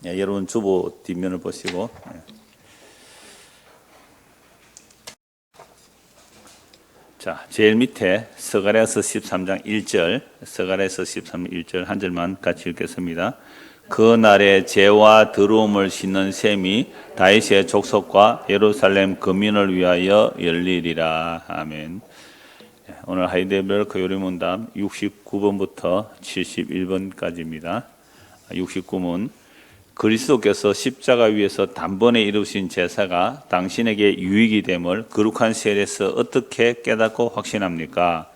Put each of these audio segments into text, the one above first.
여러분 주보 뒷면을 보시고. 자, 제일 밑에 스가랴서 13장 1절, 스가랴서 13장 1절 한 절만 같이 읽겠습니다. 그 날에 죄와 더러움을 씻는 셈이 다윗의 족속과 예루살렘 거민을 위하여 열리리라. 아멘. 오늘 하이델베르크 요리문답 69번부터 71번까지입니다. 69문. 그리스도께서 십자가 위에서 단번에 이루신 제사가 당신에게 유익이 됨을 거룩한 세례에서 어떻게 깨닫고 확신합니까?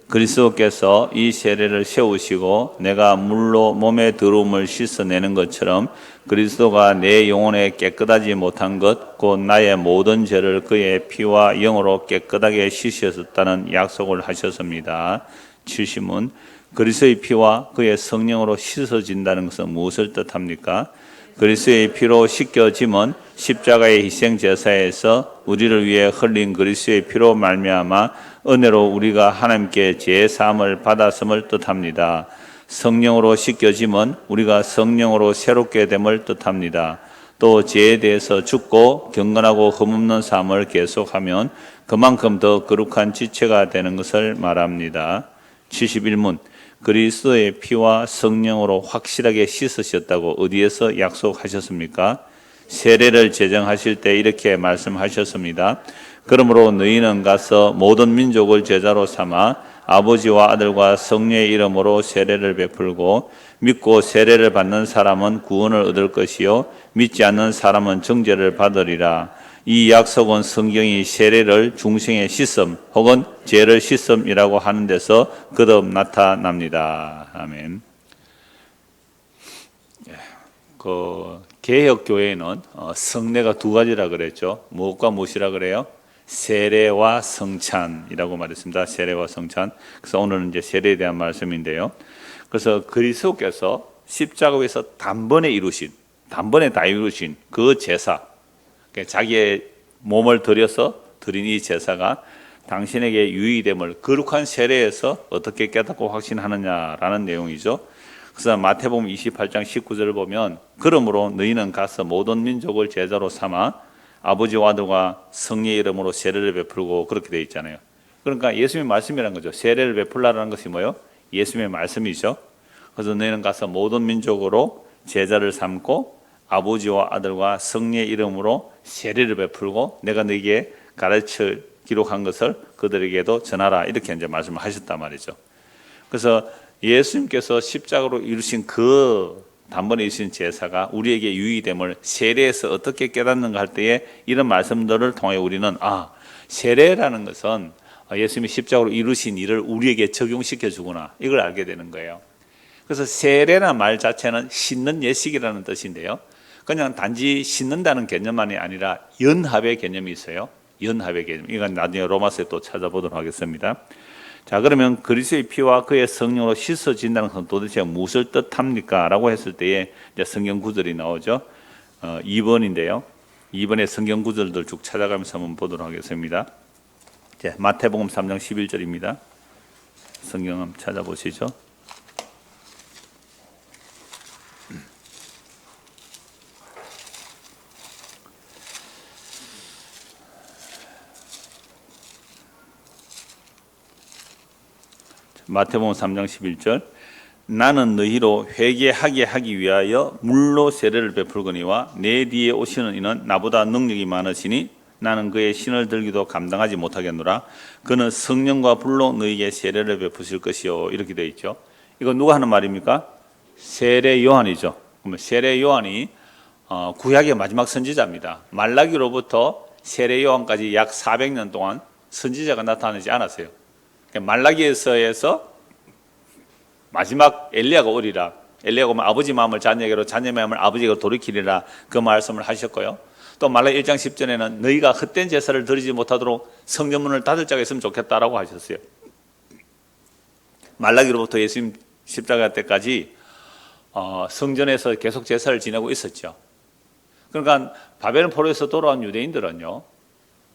그리스도께서 이 세례를 세우시고 내가 물로 몸의 더러움을 씻어내는 것처럼 그리스도가 내 영혼에 깨끗하지 못한 것, 곧 나의 모든 죄를 그의 피와 영으로 깨끗하게 씻으셨다는 약속을 하셨습니다. 70문. 그리스도의 피와 그의 성령으로 씻어진다는 것은 무엇을 뜻합니까? 그리스도의 피로 씻겨짐은 십자가의 희생 제사에서 우리를 위해 흘린 그리스도의 피로 말미암아 은혜로 우리가 하나님께 죄 사함을 받았음을 뜻합니다. 성령으로 씻겨짐은 우리가 성령으로 새롭게 됨을 뜻합니다. 또 죄에 대해서 죽고 경건하고 흠없는 삶을 계속하면 그만큼 더 거룩한 지체가 되는 것을 말합니다. 71문. 그리스도의 피와 성령으로 확실하게 씻으셨다고 어디에서 약속하셨습니까? 세례를 제정하실 때 이렇게 말씀하셨습니다. 그러므로 너희는 가서 모든 민족을 제자로 삼아 아버지와 아들과 성령의 이름으로 세례를 베풀고 믿고 세례를 받는 사람은 구원을 얻을 것이요 믿지 않는 사람은 정죄를 받으리라. 이 약속은 성경이 세례를 중생의 씻음 혹은 죄를 씻음이라고 하는 데서 거듭 나타납니다. 아멘. 개혁교회는 성례가 두 가지라 그랬죠. 무엇과 무엇이라 그래요? 세례와 성찬이라고 말했습니다. 세례와 성찬. 그래서 오늘은 이제 세례에 대한 말씀인데요. 그래서 그리스도께서 십자가 위에서 단번에 다 이루신 그 제사, 자기의 몸을 들여서 드린 이 제사가 당신에게 유익됨을 거룩한 세례에서 어떻게 깨닫고 확신하느냐라는 내용이죠. 그래서 마태복음 28장 19절을 보면 그러므로 너희는 가서 모든 민족을 제자로 삼아 아버지와 아들과 성령의 이름으로 세례를 베풀고 그렇게 되어 있잖아요. 그러니까 예수님의 말씀이라는 거죠. 세례를 베풀라는 것이 뭐예요? 예수님의 말씀이죠. 그래서 너희는 가서 모든 민족으로 제자를 삼고 아버지와 아들과 성령의 이름으로 세례를 베풀고 내가 너에게 가르쳐 기록한 것을 그들에게도 전하라. 이렇게 이제 말씀을 하셨단 말이죠. 그래서 예수님께서 십자가로 이루신 그 단번에 이루신 제사가 우리에게 유익됨을 세례에서 어떻게 깨닫는가 할 때에 이런 말씀들을 통해 우리는 세례라는 것은 예수님이 십자가로 이루신 일을 우리에게 적용시켜 주구나. 이걸 알게 되는 거예요. 그래서 세례라는 말 자체는 씻는 예식이라는 뜻인데요. 그냥 단지 씻는다는 개념만이 아니라 연합의 개념이 있어요. 연합의 개념. 이건 나중에 로마서에 또 찾아보도록 하겠습니다. 자, 그러면 그리스도의 피와 그의 성령으로 씻어진다는 것은 도대체 무엇을 뜻합니까? 라고 했을 때에 이제 성경 구절이 나오죠. 2번인데요. 2번의 성경 구절들 쭉 찾아가면서 한번 보도록 하겠습니다. 자, 마태복음 3장 11절입니다. 성경 한번 찾아보시죠. 마태복음 3장 11절. 나는 너희로 회개하게 하기 위하여 물로 세례를 베풀거니와 내 뒤에 오시는 이는 나보다 능력이 많으시니 나는 그의 신을 들기도 감당하지 못하겠노라. 그는 성령과 불로 너희에게 세례를 베푸실 것이요. 이렇게 되어 있죠. 이거 누가 하는 말입니까? 세례 요한이죠. 그러면 세례 요한이 구약의 마지막 선지자입니다. 말라기로부터 세례 요한까지 약 400년 동안 선지자가 나타나지 않았어요. 말라기에서에서 마지막 엘리야가 오리라. 엘리야가 오면 아버지 마음을 자녀에게로 자녀 마음을 아버지에게로 돌이키리라. 그 말씀을 하셨고요. 또 말라기 1장 10절에는 너희가 헛된 제사를 드리지 못하도록 성전문을 닫을 자가 있으면 좋겠다라고 하셨어요. 말라기로부터 예수님 십자가 때까지 성전에서 계속 제사를 지내고 있었죠. 그러니까 바벨론 포로에서 돌아온 유대인들은요,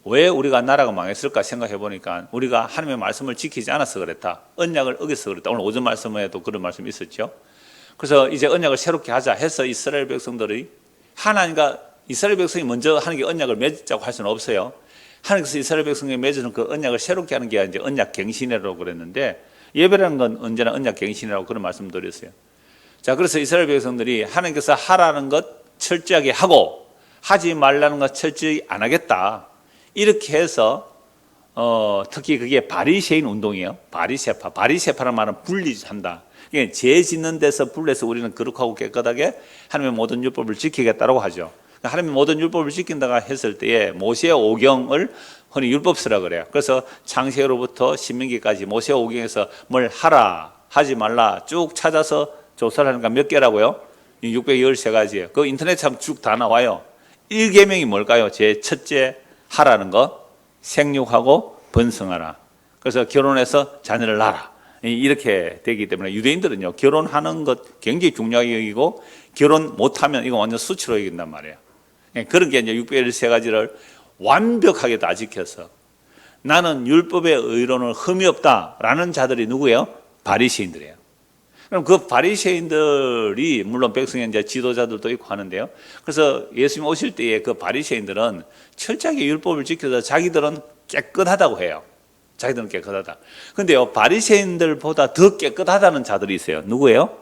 왜 우리가 나라가 망했을까 생각해 보니까 우리가 하나님의 말씀을 지키지 않아서 그랬다. 언약을 어겨서 그랬다. 오늘 오전 말씀에도 그런 말씀이 있었죠. 그래서 이제 언약을 새롭게 하자 해서 이스라엘 백성들이 하나님과 이스라엘 백성이 먼저 하는 게 언약을 맺자고 할 수는 없어요. 하나님께서 이스라엘 백성에 맺어놓은 그 언약을 새롭게 하는 게 이제 언약 갱신이라고 그랬는데, 예배라는 건 언제나 언약 갱신이라고 그런 말씀 드렸어요. 자, 그래서 이스라엘 백성들이 하나님께서 하라는 것 철저하게 하고 하지 말라는 것 철저히 안 하겠다, 이렇게 해서 특히 그게 바리새인 운동이에요. 바리새파라는 말은 분리한다. 이게 죄 짓는 데서 분리해서 우리는 거룩하고 깨끗하게 하나님의 모든 율법을 지키겠다라고 하죠. 하나님의 모든 율법을 지킨다고 했을 때에 모세 오경을 흔히 율법서라 그래요. 그래서 창세기로부터 신명기까지 모세 오경에서 뭘 하라 하지 말라 쭉 찾아서 조사를 하니까 몇 개라고요? 613가지예요. 그 인터넷 참 쭉 다 나와요. 1계명이 뭘까요? 제 첫째 하라는 거, 생육하고 번성하라. 그래서 결혼해서 자녀를 낳아라. 이렇게 되기 때문에 유대인들은요, 결혼하는 것 굉장히 중요하게 여기고, 결혼 못하면 이거 완전 수치로 여긴단 말이에요. 그런 게 이제 613가지를 완벽하게 다 지켜서 나는 율법의 의로는 흠이 없다라는 자들이 누구예요? 바리새인들이에요. 그럼 그 바리새인들이 물론 백성의 이제 지도자들도 있고 하는데요. 그래서 예수님 오실 때에 그 바리새인들은 철저하게 율법을 지켜서 자기들은 깨끗하다고 해요. 자기들은 깨끗하다. 근데요, 바리새인들보다 더 깨끗하다는 자들이 있어요. 누구예요?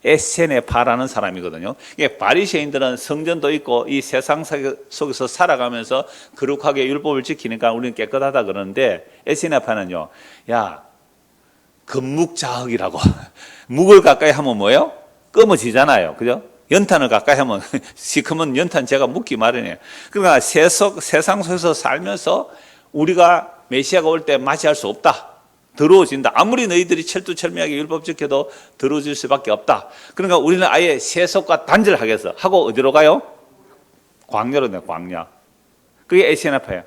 에세네파라는 사람이거든요. 이게 바리새인들은 성전도 있고 이 세상 속에서 살아가면서 거룩하게 율법을 지키니까 우리는 깨끗하다 그러는데, 에세네파는요, 야, 금묵자흑이라고. 묵을 가까이 하면 뭐예요? 검어지잖아요. 그죠? 연탄을 가까이 하면 시커먼 연탄 제가 묵기 마련이에요. 그러니까 세상 속에서 살면서 우리가 메시아가 올 때 맞이할 수 없다. 더러워진다. 아무리 너희들이 철두철미하게 율법 지켜도 더러워질 수밖에 없다. 그러니까 우리는 아예 세속과 단절하겠어. 하고 어디로 가요? 광야로 가요. 광야. 그게 에세나파예요.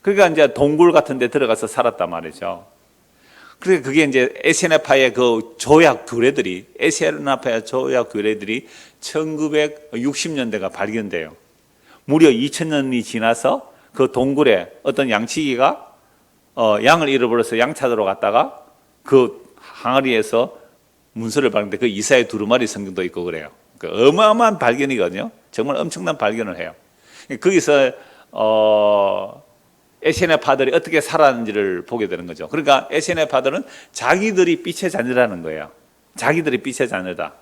그러니까 이제 동굴 같은 데 들어가서 살았단 말이죠. 그러니까 그게 이제 에세나파의 그 조약 규례들이, 에세나파의 조약 규례들이 1960년대가 발견돼요. 무려 2000년이 지나서 그 동굴에 어떤 양치기가 양을 잃어버려서 양 찾으러 갔다가 그 항아리에서 문서를 봤는데 그 이사야 두루마리 성경도 있고 그래요. 그 어마어마한 발견이거든요. 정말 엄청난 발견을 해요. 거기서 에세네파들이 어떻게 살았는지를 보게 되는 거죠. 그러니까 에세네파들은 자기들이 빛의 자녀라는 거예요. 자기들이 빛의 자녀다.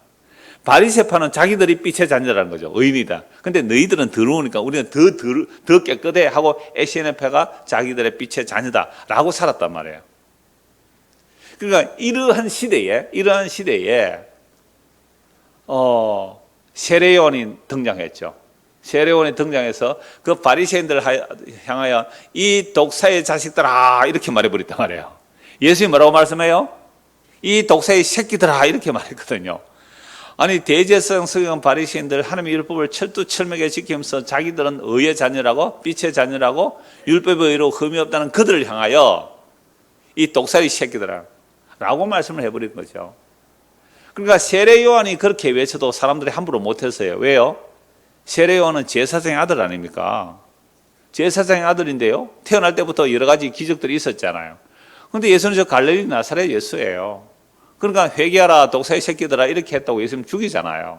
바리새파는 자기들이 빛의 자녀라는 거죠. 의인이다. 근데 너희들은 더러우니까 우리는 더 깨끗해 하고 에세네파가 자기들의 빛의 자녀다라고 살았단 말이에요. 그러니까 이러한 시대에 세례요한이 등장했죠. 세례요한이 등장해서 그 바리새인들을 향하여 이 독사의 자식들아 이렇게 말해버렸단 말이에요. 예수님이 뭐라고 말씀해요? 이 독사의 새끼들아 이렇게 말했거든요. 아니 대제사장 서기관 바리새인들 하나님의 율법을 철두철미하게 지키면서 자기들은 의의 자녀라고 빛의 자녀라고 율법의 의로 흠이 없다는 그들을 향하여 이 독사의 새끼들아 라고 말씀을 해버린 거죠. 그러니까 세례요한이 그렇게 외쳐도 사람들이 함부로 못했어요. 왜요? 세례요한은 제사장의 아들 아닙니까? 제사장의 아들인데요, 태어날 때부터 여러 가지 기적들이 있었잖아요. 그런데 예수는 저 갈릴리 나사렛 예수예요. 그러니까 회개하라 독사의 새끼들아 이렇게 했다고 예수님 죽이잖아요.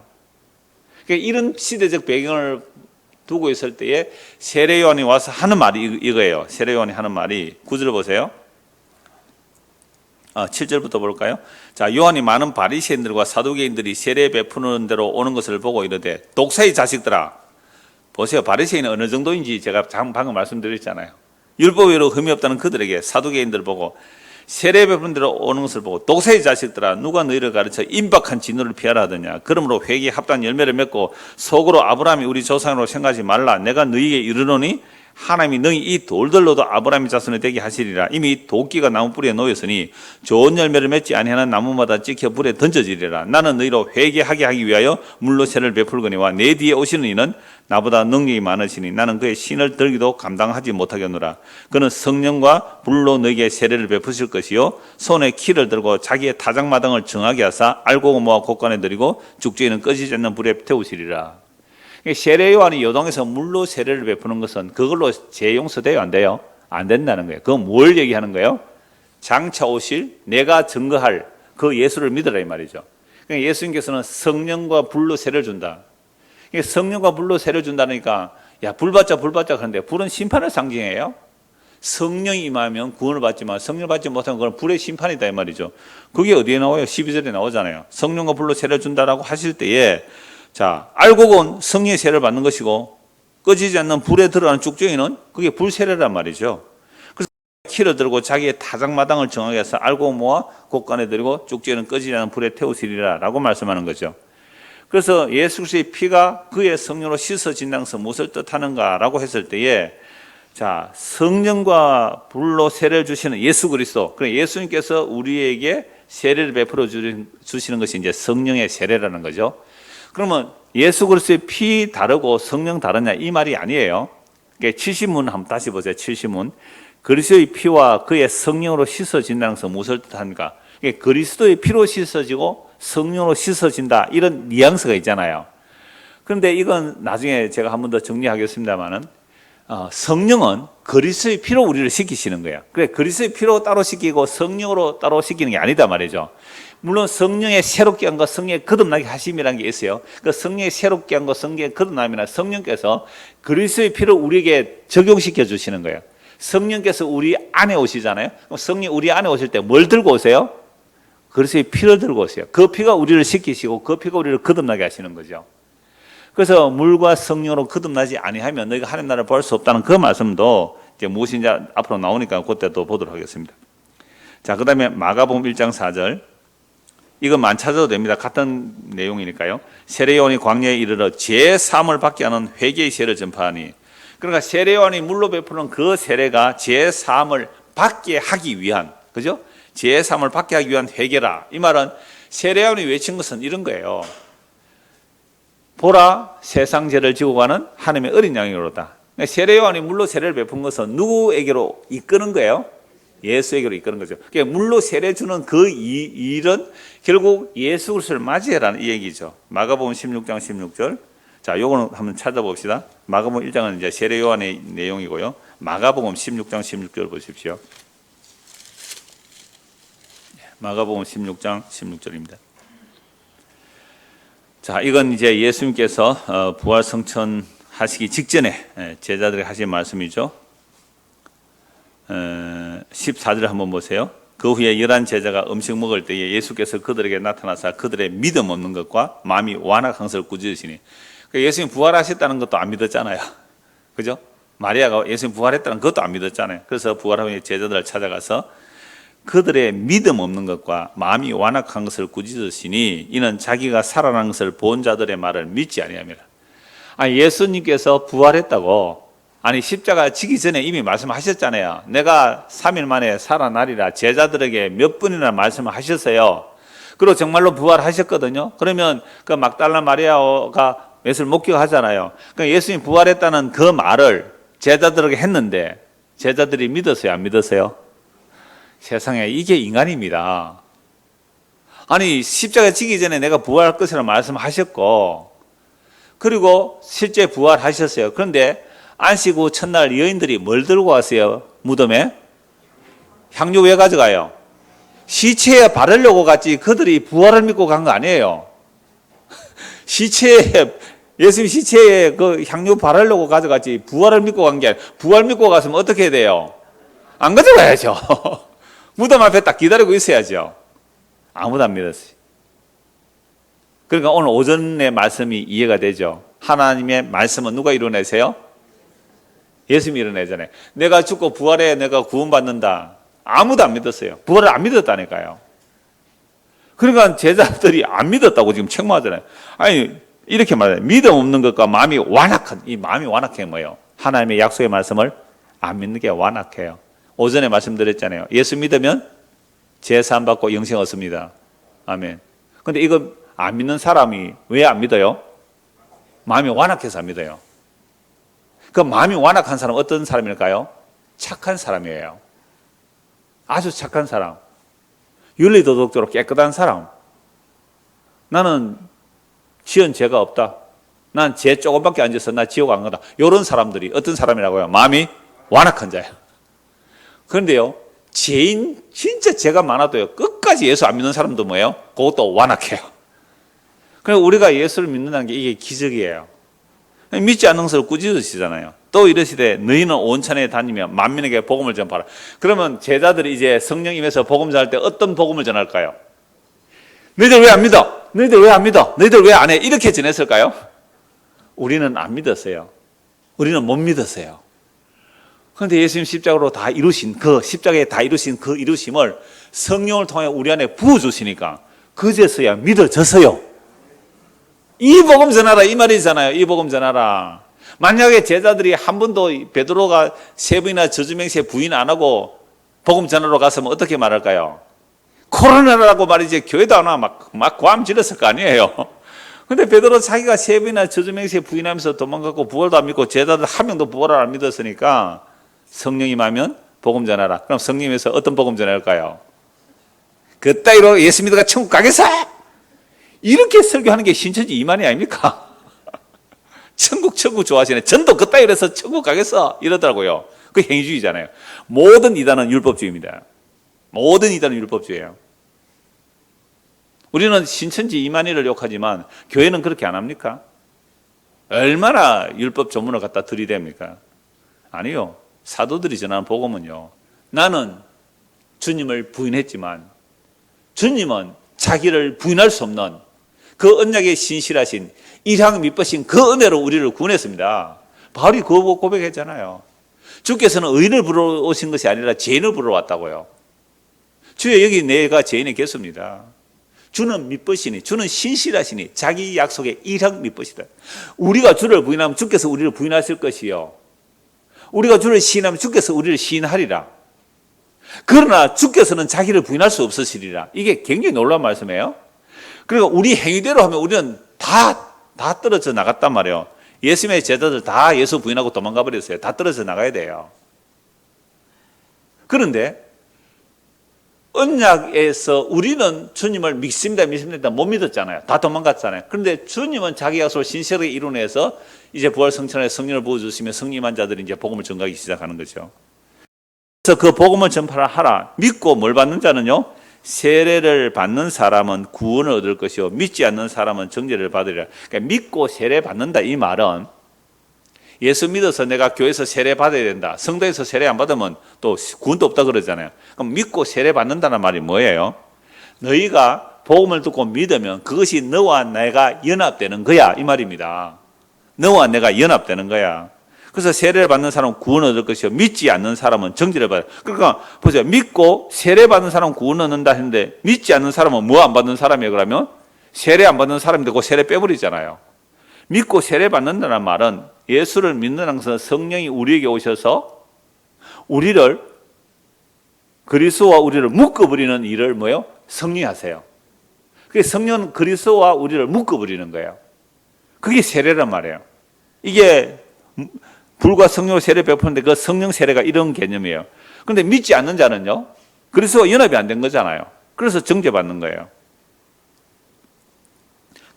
그러니까 이런 시대적 배경을 두고 있을 때에 세례요한이 와서 하는 말이 이거예요. 세례요한이 하는 말이 9절 보세요. 7절부터 볼까요? 자, 요한이 많은 바리새인들과 사두개인들이 세례 베푸는 대로 오는 것을 보고 이르되 독사의 자식들아. 보세요. 바리새인은 어느 정도인지 제가 방금 말씀드렸잖아요. 율법외로 흠이 없다는 그들에게 사두개인들을 보고 세례 베푸는 대로 오는 것을 보고 독사의 자식들아 누가 너희를 가르쳐 임박한 진노를 피하라 하더냐. 그러므로 회개에 합당한 열매를 맺고 속으로 아브라함이 우리 조상으로 생각하지 말라. 내가 너희에게 이르노니 하나님이 너희 이 돌들로도 아브라함의 자손이 되게 하시리라. 이미 도끼가 나무 뿌리에 놓였으니 좋은 열매를 맺지 아니하는 나무마다 찍혀 불에 던져지리라. 나는 너희로 회개하게 하기 위하여 물로 세를 베풀거니와 내 뒤에 오시는 이는 나보다 능력이 많으시니 나는 그의 신을 들기도 감당하지 못하겠노라. 그는 성령과 불로 너희에게 세례를 베푸실 것이요 손에 키를 들고 자기의 타작마당을 정하게 하사 알고 모아 곳간에 들이고 죽주에는 꺼지지 않는 불에 태우시리라. 세례요한이 요동에서 물로 세례를 베푸는 것은 그걸로 죄 용서돼요? 안 돼요? 안 된다는 거예요. 그건 뭘 얘기하는 거예요? 장차 오실 내가 증거할 그 예수를 믿으라 이 말이죠. 그러니까 예수님께서는 성령과 불로 세를 준다. 성령과 불로 세를 준다니까 야, 불 받자 하는데 불은 심판을 상징해요. 성령이 임하면 구원을 받지만 성령을 받지 못하면 그건 불의 심판이다 이 말이죠. 그게 어디에 나와요? 12절에 나오잖아요. 성령과 불로 세를 준다라고 하실 때에 자, 알고 본 성령의 세를 받는 것이고 꺼지지 않는 불에 들어가는 쭉정이는 그게 불세례란 말이죠. 그래서 키를 들고 자기의 타작마당을 정하게 해서 알고 모아 곳간에 들이고 쭉정이는 꺼지지 않는 불에 태우시리라 라고 말씀하는 거죠. 그래서 예수 그리스도의 피가 그의 성령으로 씻어진다는 것은 무엇을 뜻하는가라고 했을 때에 자, 성령과 불로 세례를 주시는 예수 그리스도, 그래 예수님께서 우리에게 세례를 베풀어 주시는 것이 이제 성령의 세례라는 거죠. 그러면 예수 그리스도의 피 다르고 성령 다르냐 이 말이 아니에요. 그러니까 70문 한번 다시 보세요. 70문. 그리스도의 피와 그의 성령으로 씻어진다는 것은 무엇을 뜻하는가? 그러니까 그리스도의 피로 씻어지고 성령으로 씻어진다 이런 뉘앙스가 있잖아요. 그런데 이건 나중에 제가 한 번 더 정리하겠습니다만은 성령은 그리스도의 피로 우리를 씻기시는 거예요. 그래 그리스도의 피로 따로 씻기고 성령으로 따로 씻기는 게 아니다 말이죠. 물론 성령의 새롭게 한 것, 성령의 거듭나게 하심이라는 게 있어요. 그 성령의 새롭게 한 것, 성령의 거듭남이나 성령께서 그리스도의 피를 우리에게 적용시켜 주시는 거예요. 성령께서 우리 안에 오시잖아요. 그럼 성령 우리 안에 오실 때 뭘 들고 오세요? 그리스도의 피를 들고 오세요. 그 피가 우리를 씻기시고 그 피가 우리를 거듭나게 하시는 거죠. 그래서 물과 성령으로 거듭나지 아니하면 너희가 하나님 나라를 볼 수 없다는 그 말씀도 이제 무엇인지 앞으로 나오니까 그때 또 보도록 하겠습니다. 자, 그 다음에 마가복음 1장 4절. 이것만 찾아도 됩니다. 같은 내용이니까요. 세례요한이 광야에 이르러 제3을 받게 하는 회개의 세례를 전파하니. 그러니까 세례요한이 물로 베푸는 그 세례가 제3을 받게 하기 위한, 그죠? 제3을 받게 하기 위한 회개라. 이 말은 세례요한이 외친 것은 이런 거예요. 보라, 세상 죄를 지고 가는 하나님의 어린 양이로다. 세례요한이 물로 세례를 베푼 것은 누구에게로 이끄는 거예요? 예수에게로 이끄는 거죠. 그러니까 물로 세례 주는 그 일은 결국 예수 그리스도를 맞이해라는 이 얘기죠. 마가복음 16장 16절. 자, 요거는 한번 찾아봅시다. 마가복음 1장은 이제 세례 요한의 내용이고요. 마가복음 16장 16절 보십시오. 마가복음 16장 16절입니다. 자, 이건 이제 예수님께서 부활 성천 하시기 직전에 제자들에게 하신 말씀이죠. 14절 한번 보세요. 그 후에 11 제자가 음식 먹을 때에 예수께서 그들에게 나타나사 그들의 믿음 없는 것과 마음이 완악한 것을 꾸짖으시니. 그러니까 예수님 부활하셨다는 것도 안 믿었잖아요. 그죠? 마리아가 예수님 부활했다는 것도 안 믿었잖아요. 그래서 부활하면 제자들을 찾아가서 그들의 믿음 없는 것과 마음이 완악한 것을 꾸짖으시니 이는 자기가 살아난 것을 본 자들의 말을 믿지 아니함이라. 예수님께서 부활했다고 아니 십자가 지기 전에 이미 말씀하셨잖아요. 내가 3일 만에 살아나리라 제자들에게 몇 번이나 말씀을 하셨어요. 그리고 정말로 부활하셨거든요. 그러면 그 막달라 마리아가 예수를 목격하잖아요. 그러니까 예수님 부활했다는 그 말을 제자들에게 했는데 제자들이 믿었어요? 안 믿었어요? 세상에 이게 인간입니다. 아니 십자가 지기 전에 내가 부활할 것이라 말씀하셨고 그리고 실제 부활하셨어요. 그런데 안식 후 첫날 여인들이 뭘 들고 왔어요? 무덤에? 향유 왜 가져가요? 시체에 바르려고 갔지 그들이 부활을 믿고 간 거 아니에요. 예수님 시체에 그 향유 바르려고 가져갔지 부활을 믿고 간 게 아니에요. 부활 믿고 갔으면 어떻게 해야 돼요? 안 가져가야죠. 무덤 앞에 딱 기다리고 있어야죠. 아무도 안 믿었어요. 그러니까 오늘 오전의 말씀이 이해가 되죠. 하나님의 말씀은 누가 이루어내세요? 예수님이 이뤄내잖아요. 내가 죽고 부활해 내가 구원받는다. 아무도 안 믿었어요. 부활을 안 믿었다니까요. 그러니까 제자들이 안 믿었다고 지금 책망하잖아요. 아니 이렇게 말해요. 믿음 없는 것과 마음이 완악한, 이 마음이 완악해 뭐예요? 하나님의 약속의 말씀을 안 믿는 게 완악해요. 오전에 말씀드렸잖아요. 예수 믿으면 제사 받고 영생 얻습니다. 아멘. 근데 이거 안 믿는 사람이 왜 안 믿어요? 마음이 완악해서 안 믿어요. 그 마음이 완악한 사람은 어떤 사람일까요? 착한 사람이에요. 아주 착한 사람. 윤리도덕적으로 깨끗한 사람. 나는 지은 죄가 없다. 난 죄 조금밖에 안 져서 나 지옥 안 간다. 이런 사람들이 어떤 사람이라고요? 마음이 완악한 자예요. 그런데요, 죄인 진짜 죄가 많아도요 끝까지 예수 안 믿는 사람도 뭐예요? 그것도 완악해요. 그래서 우리가 예수를 믿는다는 게 이게 기적이에요. 믿지 않는 것을 꾸짖으시잖아요. 또 이러시되 너희는 온 천하에 다니며 만민에게 복음을 전파하라. 그러면 제자들이 이제 성령 임해서 복음 전할 때 어떤 복음을 전할까요? 너희들 왜 안 믿어? 너희들 왜 안 믿어? 너희들 왜 안 해? 이렇게 전했을까요? 우리는 안 믿었어요. 우리는 못 믿었어요. 그런데 예수님 십자가로 다 이루신 십자가에 다 이루신 그 이루심을 성령을 통해 우리 안에 부어주시니까 그제서야 믿어졌어요. 이 복음 전하라 이 말이잖아요. 이 복음 전하라. 만약에 제자들이 한 번도 베드로가 3번이나 저주맹세 부인 안 하고 복음 전하러 갔으면 어떻게 말할까요? 코로나라고 말이지 교회도 안 와 막 고함 질렀을 거 아니에요. 근데 베드로 자기가 3번이나 저주맹세 부인하면서 도망갔고 부활도 안 믿고 제자들 한 명도 부활을 안 믿었으니까 성령이 임하면 복음 전하라. 그럼 성령님에서 어떤 복음 전할까요? 그 따위로 예수 믿어가 천국 가겠어? 이렇게 설교하는 게 신천지 이만희 아닙니까? 천국 좋아하시네. 전도 그 따위로 해서 천국 가겠어? 이러더라고요. 그 행위주의잖아요. 모든 이단은 율법주의입니다. 모든 이단은 율법주의예요. 우리는 신천지 이만희를 욕하지만 교회는 그렇게 안 합니까? 얼마나 율법 조문을 갖다 들이댑니까? 아니요. 사도들이 전하는 복음은요. 나는 주님을 부인했지만 주님은 자기를 부인할 수 없는 그 언약에 신실하신 일향 미쁘신 그 은혜로 우리를 구원했습니다. 바울이 그 고백했잖아요. 주께서는 의인을 부르러 오신 것이 아니라 죄인을 부르러 왔다고요. 주여 여기 내가 죄인의 개수입니다. 주는 미쁘시니 주는 신실하시니 자기 약속에 일향 미쁘시다. 우리가 주를 부인하면 주께서 우리를 부인하실 것이요. 우리가 주를 시인하면 주께서 우리를 시인하리라. 그러나 주께서는 자기를 부인할 수 없으시리라. 이게 굉장히 놀라운 말씀이에요. 그리고 우리 행위대로 하면 우리는 다 떨어져 나갔단 말이에요. 예수님의 제자들 다 예수 부인하고 도망가 버렸어요. 다 떨어져 나가야 돼요. 그런데 언약에서 우리는 주님을 믿습니다 못 믿었잖아요. 다 도망갔잖아요. 그런데 주님은 자기 약속을 신실하게 이루내서 이제 부활 성천에 성령을 부어주시면 성림한 자들이 이제 복음을 전가하기 시작하는 거죠. 그래서 그 복음을 전파하라. 믿고 뭘 받는 자는요, 세례를 받는 사람은 구원을 얻을 것이요 믿지 않는 사람은 정죄를 받으리라. 그러니까 믿고 세례 받는다 이 말은 예수 믿어서 내가 교회에서 세례 받아야 된다. 성도에서 세례 안 받으면 또 구원도 없다 그러잖아요. 그럼 믿고 세례 받는다는 말이 뭐예요? 너희가 복음을 듣고 믿으면 그것이 너와 내가 연합되는 거야 이 말입니다. 너와 내가 연합되는 거야. 그래서 세례를 받는 사람은 구원을 얻을 것이요 믿지 않는 사람은 정죄를 받아요. 그러니까 보세요. 믿고 세례 받는 사람은 구원을 얻는다 했는데 믿지 않는 사람은 뭐 안 받는 사람이에요? 그러면 세례 안 받는 사람인데 그 세례 빼버리잖아요. 믿고 세례 받는다는 말은 예수를 믿는 것은 성령이 우리에게 오셔서 우리를 그리스도와 우리를 묶어버리는 일을 뭐예요? 성령이 하세요. 그게 성령은 그리스도와 우리를 묶어버리는 거예요. 그게 세례란 말이에요. 이게 불과 성령으로 세례 베푸는데 그 성령 세례가 이런 개념이에요. 그런데 믿지 않는 자는요, 그리스도와 연합이 안 된 거잖아요. 그래서 정죄받는 거예요.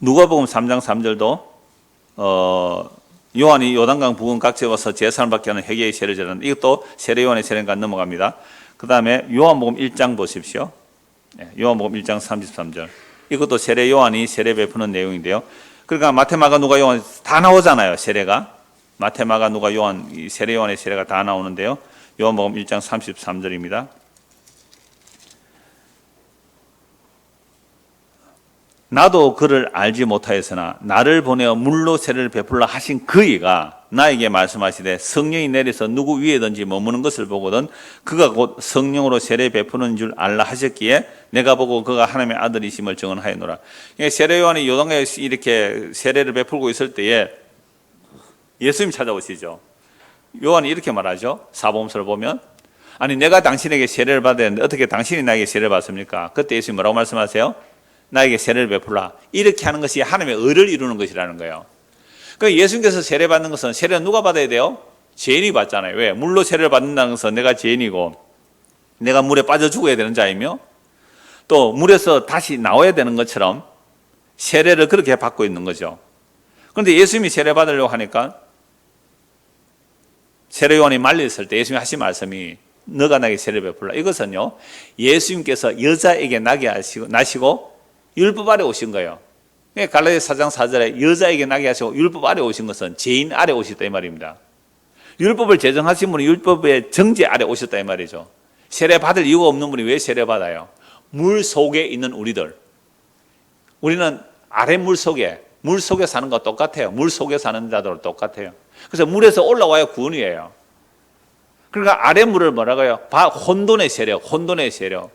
누가복음 3장 3절도 요한이 요단강 부근 각지에 와서 제사를 받게 하는 회개의 세례를 지르는 이것도 세례 요한의 세례가 넘어갑니다. 그 다음에 요한복음 1장 보십시오. 요한복음 1장 33절. 이것도 세례 요한이 세례 베푸는 내용인데요. 그러니까 마태, 마가, 누가, 요한 다 나오잖아요. 세례가. 마태, 마가, 누가, 요한, 세례 요한의 세례가 다 나오는데요. 요한복음 1장 33절입니다. 나도 그를 알지 못하였으나 나를 보내어 물로 세례를 베풀라 하신 그이가 나에게 말씀하시되 성령이 내려서 누구 위에든지 머무는 것을 보거든 그가 곧 성령으로 세례 베푸는 줄 알라 하셨기에 내가 보고 그가 하나님의 아들이심을 증언하였노라. 세례 요한이 요단강에 이렇게 세례를 베풀고 있을 때에 예수님 찾아오시죠. 요한이 이렇게 말하죠. 사복음서를 보면 아니 내가 당신에게 세례를 받아야 되는데 어떻게 당신이 나에게 세례를 받습니까? 그때 예수님 뭐라고 말씀하세요? 나에게 세례를 베풀라. 이렇게 하는 것이 하나님의 의를 이루는 것이라는 거예요. 그러니까 예수님께서 세례 받는 것은 세례는 누가 받아야 돼요? 죄인이 받잖아요. 왜? 물로 세례를 받는다는 것은 내가 죄인이고 내가 물에 빠져 죽어야 되는 자이며 또 물에서 다시 나와야 되는 것처럼 세례를 그렇게 받고 있는 거죠. 그런데 예수님이 세례 받으려고 하니까 세례 요한이 말렸을 때 예수님이 하신 말씀이 너가 나에게 세례를 베풀라. 이것은요 예수님께서 여자에게 나게 나시고 율법 아래 오신 거예요. 갈라디아 4장 4절에 여자에게 나게 하시고 율법 아래 오신 것은 죄인 아래 오셨다 이 말입니다. 율법을 제정하신 분이 율법의 정죄 아래 오셨다 이 말이죠. 세례 받을 이유가 없는 분이 왜 세례 받아요? 물 속에 있는 우리들. 우리는 아래 물 속에 사는 거 똑같아요. 물 속에 사는 자들 똑같아요. 그래서 물에서 올라와야 구원이에요. 그러니까 아래 물을 뭐라고 해요? 혼돈의 세력, 혼돈의 세력.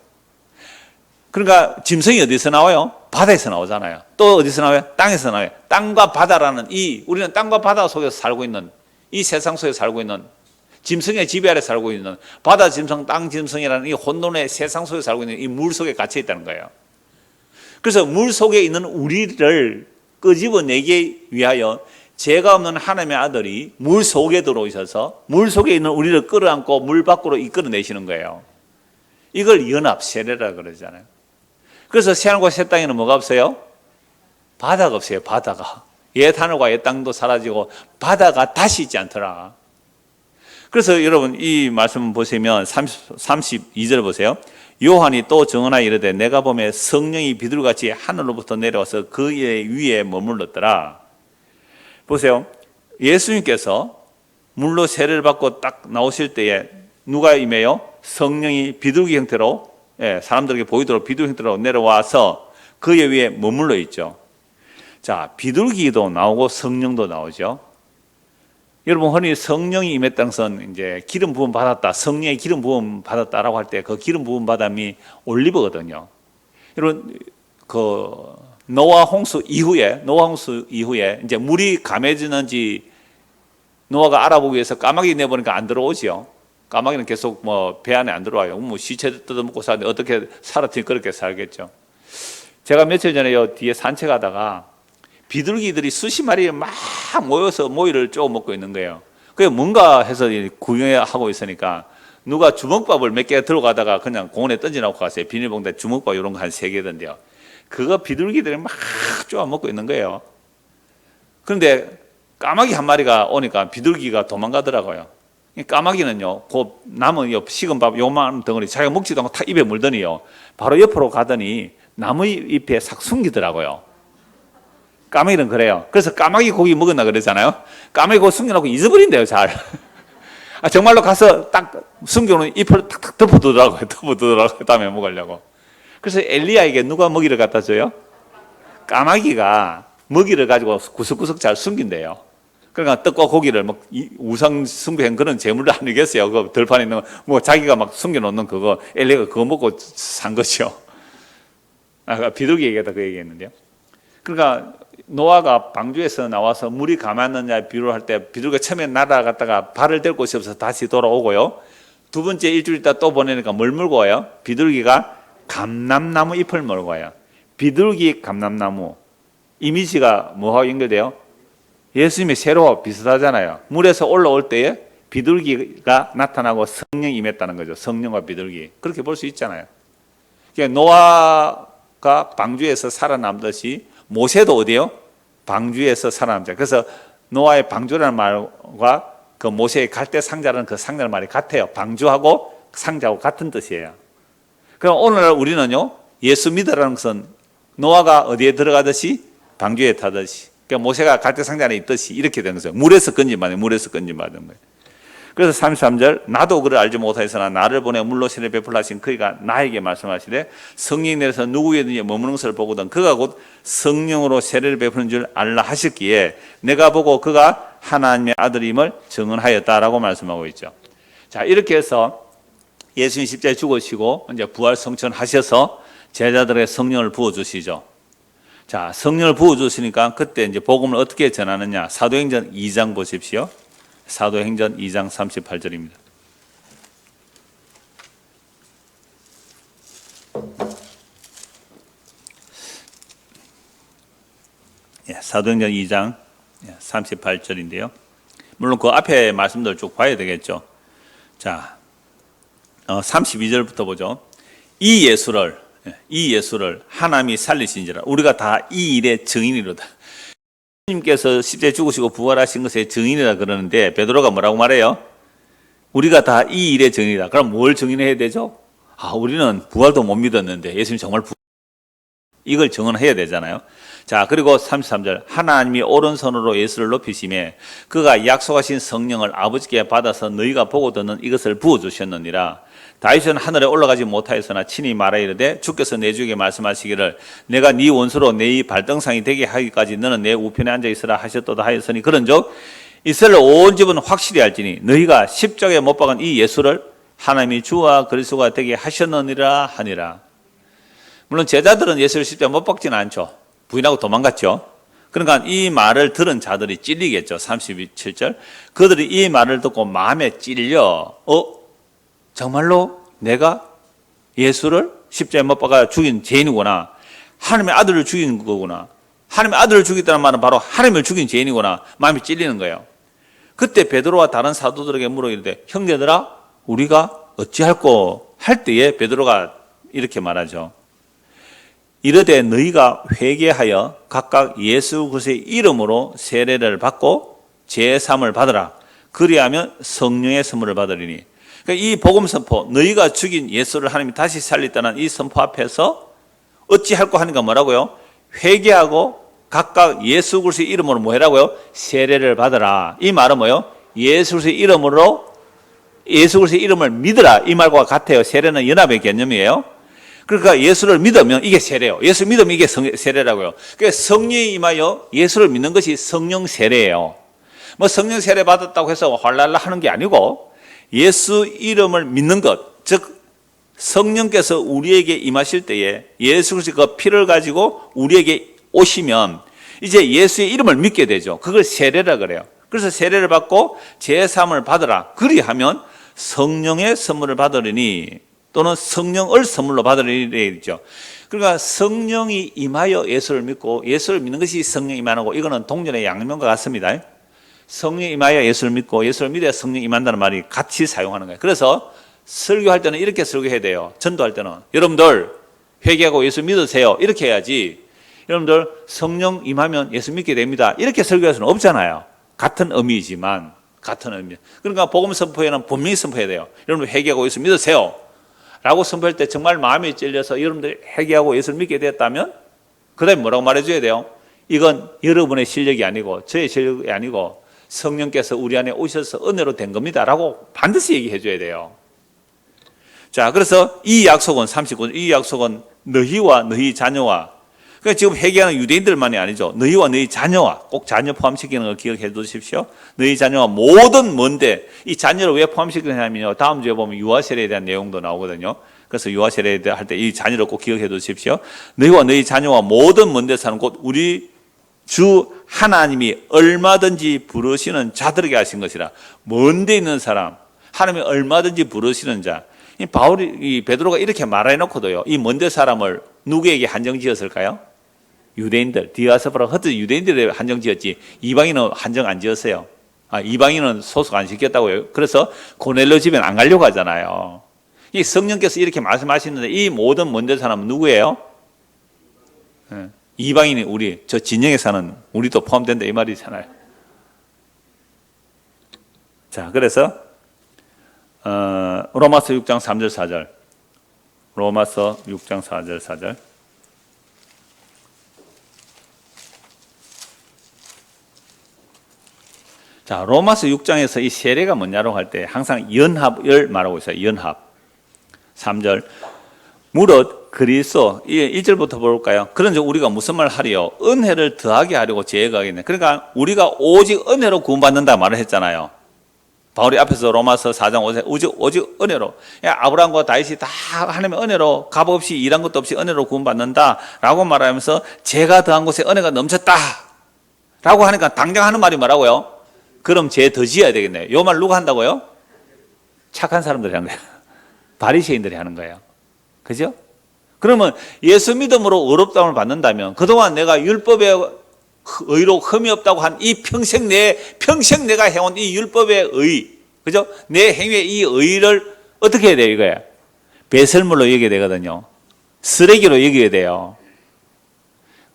그러니까 짐승이 어디서 나와요? 바다에서 나오잖아요. 또 어디서 나와요? 땅에서 나와요. 땅과 바다라는 우리는 땅과 바다 속에서 살고 있는 이 세상 속에 살고 있는 짐승의 지배 아래 살고 있는 바다 짐승, 땅 짐승이라는 이 혼돈의 세상 속에 살고 있는 이 물 속에 갇혀 있다는 거예요. 그래서 물 속에 있는 우리를 끄집어내기 위하여 죄가 없는 하나님의 아들이 물 속에 들어오셔서 물 속에 있는 우리를 끌어안고 물 밖으로 이끌어내시는 거예요. 이걸 연합 세례라 그러잖아요. 그래서 새하늘과 새 땅에는 뭐가 없어요? 바다가 없어요. 바다가. 옛 하늘과 옛 땅도 사라지고 바다가 다시 있지 않더라. 그래서 여러분 이 말씀 보시면 32절 보세요. 요한이 또 증언하여 이르되 내가 보매 성령이 비둘기같이 하늘로부터 내려와서 그의 위에 머물렀더라. 보세요. 예수님께서 물로 세례를 받고 딱 나오실 때에 누가 임해요? 성령이 비둘기 형태로 사람들에게 보이도록 비둘기 형태로 내려와서 그의 위에 머물러 있죠. 자, 비둘기도 나오고 성령도 나오죠. 여러분 흔히 성령이 임했다는 것은 이제 기름 부음 받았다, 성령의 기름 부음 받았다라고 할 때 그 기름 부음 받음이 올리브거든요. 여러분 그 노아 홍수 이후에 이제 물이 감해지는지 노아가 알아보기 위해서 까마귀 내보니까 안 들어오지요. 까마귀는 계속 뭐 배 안에 안 들어와요. 뭐 시체 뜯어먹고 사는데 어떻게 살았더니 그렇게 살겠죠. 제가 며칠 전에 요 뒤에 산책하다가 비둘기들이 수십 마리 막 모여서 모이를 쪼 먹고 있는 거예요. 그게 뭔가 해서 구경하고 있으니까 누가 주먹밥을 몇 개 들어가다가 그냥 공원에 던져놓고 갔어요. 비닐봉다에 주먹밥 이런 거 한 3개던데요. 그거 비둘기들이 막 쪼아 먹고 있는 거예요. 그런데 까마귀 한 마리가 오니까 비둘기가 도망가더라고요. 까마귀는요, 그 남은 식은 밥 요만한 덩어리 자기가 먹지도 않고 다 입에 물더니요, 바로 옆으로 가더니 나무 잎에 싹 숨기더라고요. 까마귀는 그래요. 그래서 까마귀 고기 먹었나 그러잖아요. 까마귀 고기 숨겨놓고 잊어버린대요, 잘. 정말로 가서 딱 숨겨놓은 잎을 탁탁 덮어두더라고요. 다음에 먹으려고. 그래서 엘리야에게 누가 먹이를 갖다 줘요? 까마귀가 먹이를 가지고 구석구석 잘 숨긴대요. 그러니까 떡과 고기를 막 우상 숭배한 그런 재물도 아니겠어요. 그 들판에 있는 거, 뭐 자기가 막 숨겨놓는 그거, 엘리야가 그거 먹고 산 것이요. 비둘기 얘기하다 그 얘기했는데요. 그러니까 노아가 방주에서 나와서 물이 감았느냐 비유할 때 비둘기가 처음에 날아갔다가 발을 댈 곳이 없어서 다시 돌아오고요. 두 번째 일주일 있다 또 보내니까 뭘 물고 와요? 비둘기가 감람나무 잎을 물고 와요. 비둘기 감람나무 이미지가 뭐하고 연결돼요? 예수님의 세로와 비슷하잖아요. 물에서 올라올 때에 비둘기가 나타나고 성령이 임했다는 거죠. 성령과 비둘기. 그렇게 볼 수 있잖아요. 그러니까 노아가 방주에서 살아남듯이 모세도 어디요? 방주에서 살아남자. 그래서 노아의 방주라는 말과 그 모세의 갈대 상자라는 그 상자라는 말이 같아요. 방주하고 상자하고 같은 뜻이에요. 그럼 오늘날 우리는요, 예수 믿으라는 것은 노아가 어디에 들어가듯이 방주에 타듯이, 그러니까 모세가 갈대 상자 안에 있듯이 이렇게 되는 거죠. 물에서 건진받은 거예요. 그래서 33절 나도 그를 알지 못하였으나 나를 보내 물로 세례 베풀라 하신 그가 나에게 말씀하시되 성령이 내려서 누구에든지 머무는 것을 보거든 그가 곧 성령으로 세례를 베푸는 줄 알라 하셨기에 내가 보고 그가 하나님의 아들임을 증언하였다라고 말씀하고 있죠. 자, 이렇게 해서 예수님 십자가에 죽으시고 이제 부활 성천하셔서 제자들에게 성령을 부어주시죠. 자, 성령을 부어주시니까 그때 이제 복음을 어떻게 전하느냐. 사도행전 2장 보십시오. 사도행전 2장 38절입니다. 사도행전 2장 38절인데요. 물론 그 앞에 말씀들 쭉 봐야 되겠죠. 자, 32절부터 보죠. 이 예수를 하나님이 살리신지라 우리가 다 이 일의 증인이로다. 주님께서 십자가에 죽으시고 부활하신 것의 증인이라 그러는데 베드로가 뭐라고 말해요? 우리가 다 이 일의 증인이다. 그럼 뭘 증인해야 되죠? 우리는 부활도 못 믿었는데 예수님 정말 이걸 증언해야 되잖아요. 자, 그리고 33절. 하나님이 오른손으로 예수를 높이시매 그가 약속하신 성령을 아버지께 받아서 너희가 보고 듣는 이것을 부어주셨느니라. 다윗은 하늘에 올라가지 못하였으나 친히 말하이르되 주께서 내 주에게 말씀하시기를 내가 네 원수로 내 발등상이 되게 하기까지 너는 내 우편에 앉아있으라 하셨도다 하였으니 그런즉 이스라엘 온 집은 확실히 알지니 너희가 십자가에 못 박은 이 예수를 하나님이 주와 그리스도가 되게 하셨느니라 하니라. 물론 제자들은 예수를 십자가에 못 박지는 않죠. 부인하고 도망갔죠. 그러니까 이 말을 들은 자들이 찔리겠죠. 37절. 그들이 이 말을 듣고 마음에 찔려 정말로 내가 예수를 십자가에 못 박아 죽인 죄인이구나. 하나님의 아들을 죽인 거구나. 하나님의 아들을 죽였다는 말은 바로 하나님을 죽인 죄인이구나. 마음이 찔리는 거예요. 그때 베드로와 다른 사도들에게 물어이르되 형제들아 우리가 어찌할꼬 할 때에 베드로가 이렇게 말하죠. 이르되 너희가 회개하여 각각 예수 그리스도의 이름으로 세례를 받고 제사함을 받으라. 그리하면 성령의 선물을 받으리니. 그러니까 이 복음 선포, 너희가 죽인 예수를 하나님이 다시 살렸다는 이 선포 앞에서 어찌할꼬 하니까 뭐라고요? 회개하고 각각 예수 그리스도의 이름으로 뭐 해라고요? 세례를 받으라. 이 말은 뭐예요? 예수 그리스도의 이름으로 예수 그리스도의 이름을 믿으라. 이 말과 같아요. 세례는 연합의 개념이에요. 그러니까 예수를 믿으면 이게 세례예요. 예수 믿으면 이게 세례라고요. 그러니까 성령이 임하여 예수를 믿는 것이 성령 세례예요. 뭐 성령 세례 받았다고 해서 활랄라 하는 게 아니고 예수 이름을 믿는 것, 즉 성령께서 우리에게 임하실 때에 예수 그리스도의 그 피를 가지고 우리에게 오시면 이제 예수의 이름을 믿게 되죠. 그걸 세례라 그래요. 그래서 세례를 받고 제사함을 받으라. 그리하면 성령의 선물을 받으리니 또는 성령을 선물로 받으리니 되죠. 그러니까 성령이 임하여 예수를 믿고 예수를 믿는 것이 성령이 임하는 거 이거는 동전의 양면과 같습니다. 성령이 임하여 예수를 믿고 예수를 믿어야 성령이 임한다는 말이 같이 사용하는 거예요. 그래서 설교할 때는 이렇게 설교해야 돼요. 전도할 때는 여러분들 회개하고 예수 믿으세요. 이렇게 해야지. 여러분들 성령 임하면 예수 믿게 됩니다. 이렇게 설교할 수는 없잖아요. 같은 의미이지만 같은 의미. 그러니까 복음 선포에는 분명히 선포해야 돼요. 여러분들 회개하고 예수 믿으세요. 라고 선포할 때 정말 마음이 찔려서 여러분들이 회개하고 예수를 믿게 되었다면 그 다음에 뭐라고 말해줘야 돼요? 이건 여러분의 실력이 아니고 저의 실력이 아니고 성령께서 우리 안에 오셔서 은혜로 된 겁니다. 라고 반드시 얘기해 줘야 돼요. 자, 그래서 이 약속은 39절, 이 약속은 너희와 너희 자녀와 그러니까 지금 회개하는 유대인들만이 아니죠. 너희와 너희 자녀와 꼭 자녀 포함시키는 걸 기억해 두십시오. 너희 자녀와 모든 먼데 이 자녀를 왜 포함시키냐면요. 다음 주에 보면 유아 세례에 대한 내용도 나오거든요. 그래서 유아 세례 할 때 이 자녀를 꼭 기억해 두십시오. 너희와 너희 자녀와 모든 먼데 사는 곳 우리 주 하나님이 얼마든지 부르시는 자들에게 하신 것이라. 먼데 있는 사람 하나님이 얼마든지 부르시는 자. 이 바울이 이 베드로가 이렇게 말해 놓고도요. 이 먼데 사람을 누구에게 한정 지었을까요? 유대인들, 디아스포라 흩어 유대인들에 한정 지었지 이방인은 한정 안 지었어요. 이방인은 소속 안 시켰다고요. 그래서 고넬료 집에는 안 가려고 하잖아요. 이 성령께서 이렇게 말씀하시는데 이 모든 먼데 사람은 누구예요? 이방인이 우리 저 진영에 사는 우리도 포함된다 이 말이잖아요. 자, 그래서 로마서 6장 3절 4절 로마서 6장 4절 4절 자, 로마서 6장에서 이 세례가 뭐냐고 할 때 항상 연합을 말하고 있어요. 연합. 3절. 무릇 그리스도 1절부터 볼까요? 그런즉 우리가 무슨 말 하리요? 은혜를 더하게 하려고 제거하겠네. 그러니까 우리가 오직 은혜로 구원받는다 말을 했잖아요. 바울이 앞에서 로마서 4장 5절 오직 은혜로. 아브라함과 다윗이 다 하나님의 은혜로 값 없이 일한 것도 없이 은혜로 구원받는다라고 말하면서 제가 더한 곳에 은혜가 넘쳤다라고 하니까 당장 하는 말이 뭐라고요? 그럼 죄 더 지어야 되겠네요. 이 말 누가 한다고요? 착한 사람들이 하는 거예요. 바리새인들이 하는 거예요. 그죠? 그러면 예수 믿음으로 의롭다움을 받는다면 그동안 내가 율법의 의로 흠이 없다고 한 이 평생 내가 해온 이 율법의 의, 그죠? 내 행위의 이 의를 어떻게 해야 돼요, 이거야? 배설물로 여겨야 되거든요. 쓰레기로 여겨야 돼요.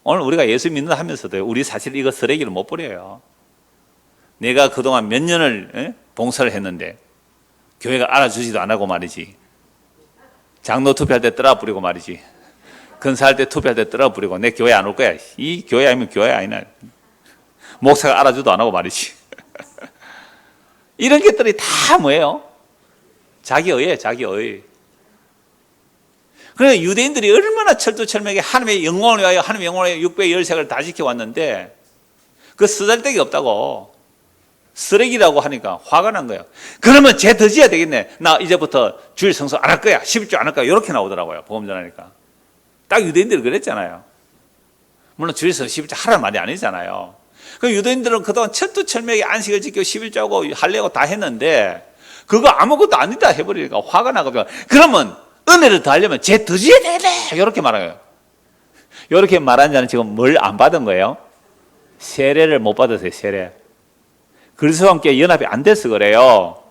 오늘 우리가 예수 믿는다 하면서도 우리 사실 이거 쓰레기를 못 버려요. 내가 그동안 몇 년을 봉사를 했는데 교회가 알아주지도 안 하고 말이지. 장로 투표할 때 떠라 뿌리고 말이지. 근사할 때 투표할 때 떨어버리고 내 교회 안 올 거야. 이 교회 아니면 교회 아니나. 목사가 알아주도 안 하고 말이지. 이런 것들이 다 뭐예요? 자기의예요, 자기의. 그러니까 유대인들이 얼마나 철두철미하게 하나님의 영광을 위하여 하나님의 영광을 위하여 613을 다 지켜왔는데 그 쓰잘데기 없다고 쓰레기라고 하니까 화가 난 거예요. 그러면 쟤 더 지어야 되겠네. 나 이제부터 주일 성수 안 할 거야. 11조 안 할 거야. 이렇게 나오더라고요. 복음 전하니까. 딱 유대인들이 그랬잖아요. 물론 주일 성수 11조 하라는 말이 아니잖아요. 그 유대인들은 그동안 철두철미하게 안식을 지키고 11조하고 할례하고 다 했는데 그거 아무것도 아니다 해버리니까 화가 나거든요. 그러면 은혜를 더 하려면 쟤 더 지어야 되겠네. 이렇게 말해요. 이렇게 말한 자는 지금 뭘 안 받은 거예요? 세례를 못 받았어요. 세례. 그리스도와 함께 연합이 안 돼서 그래요.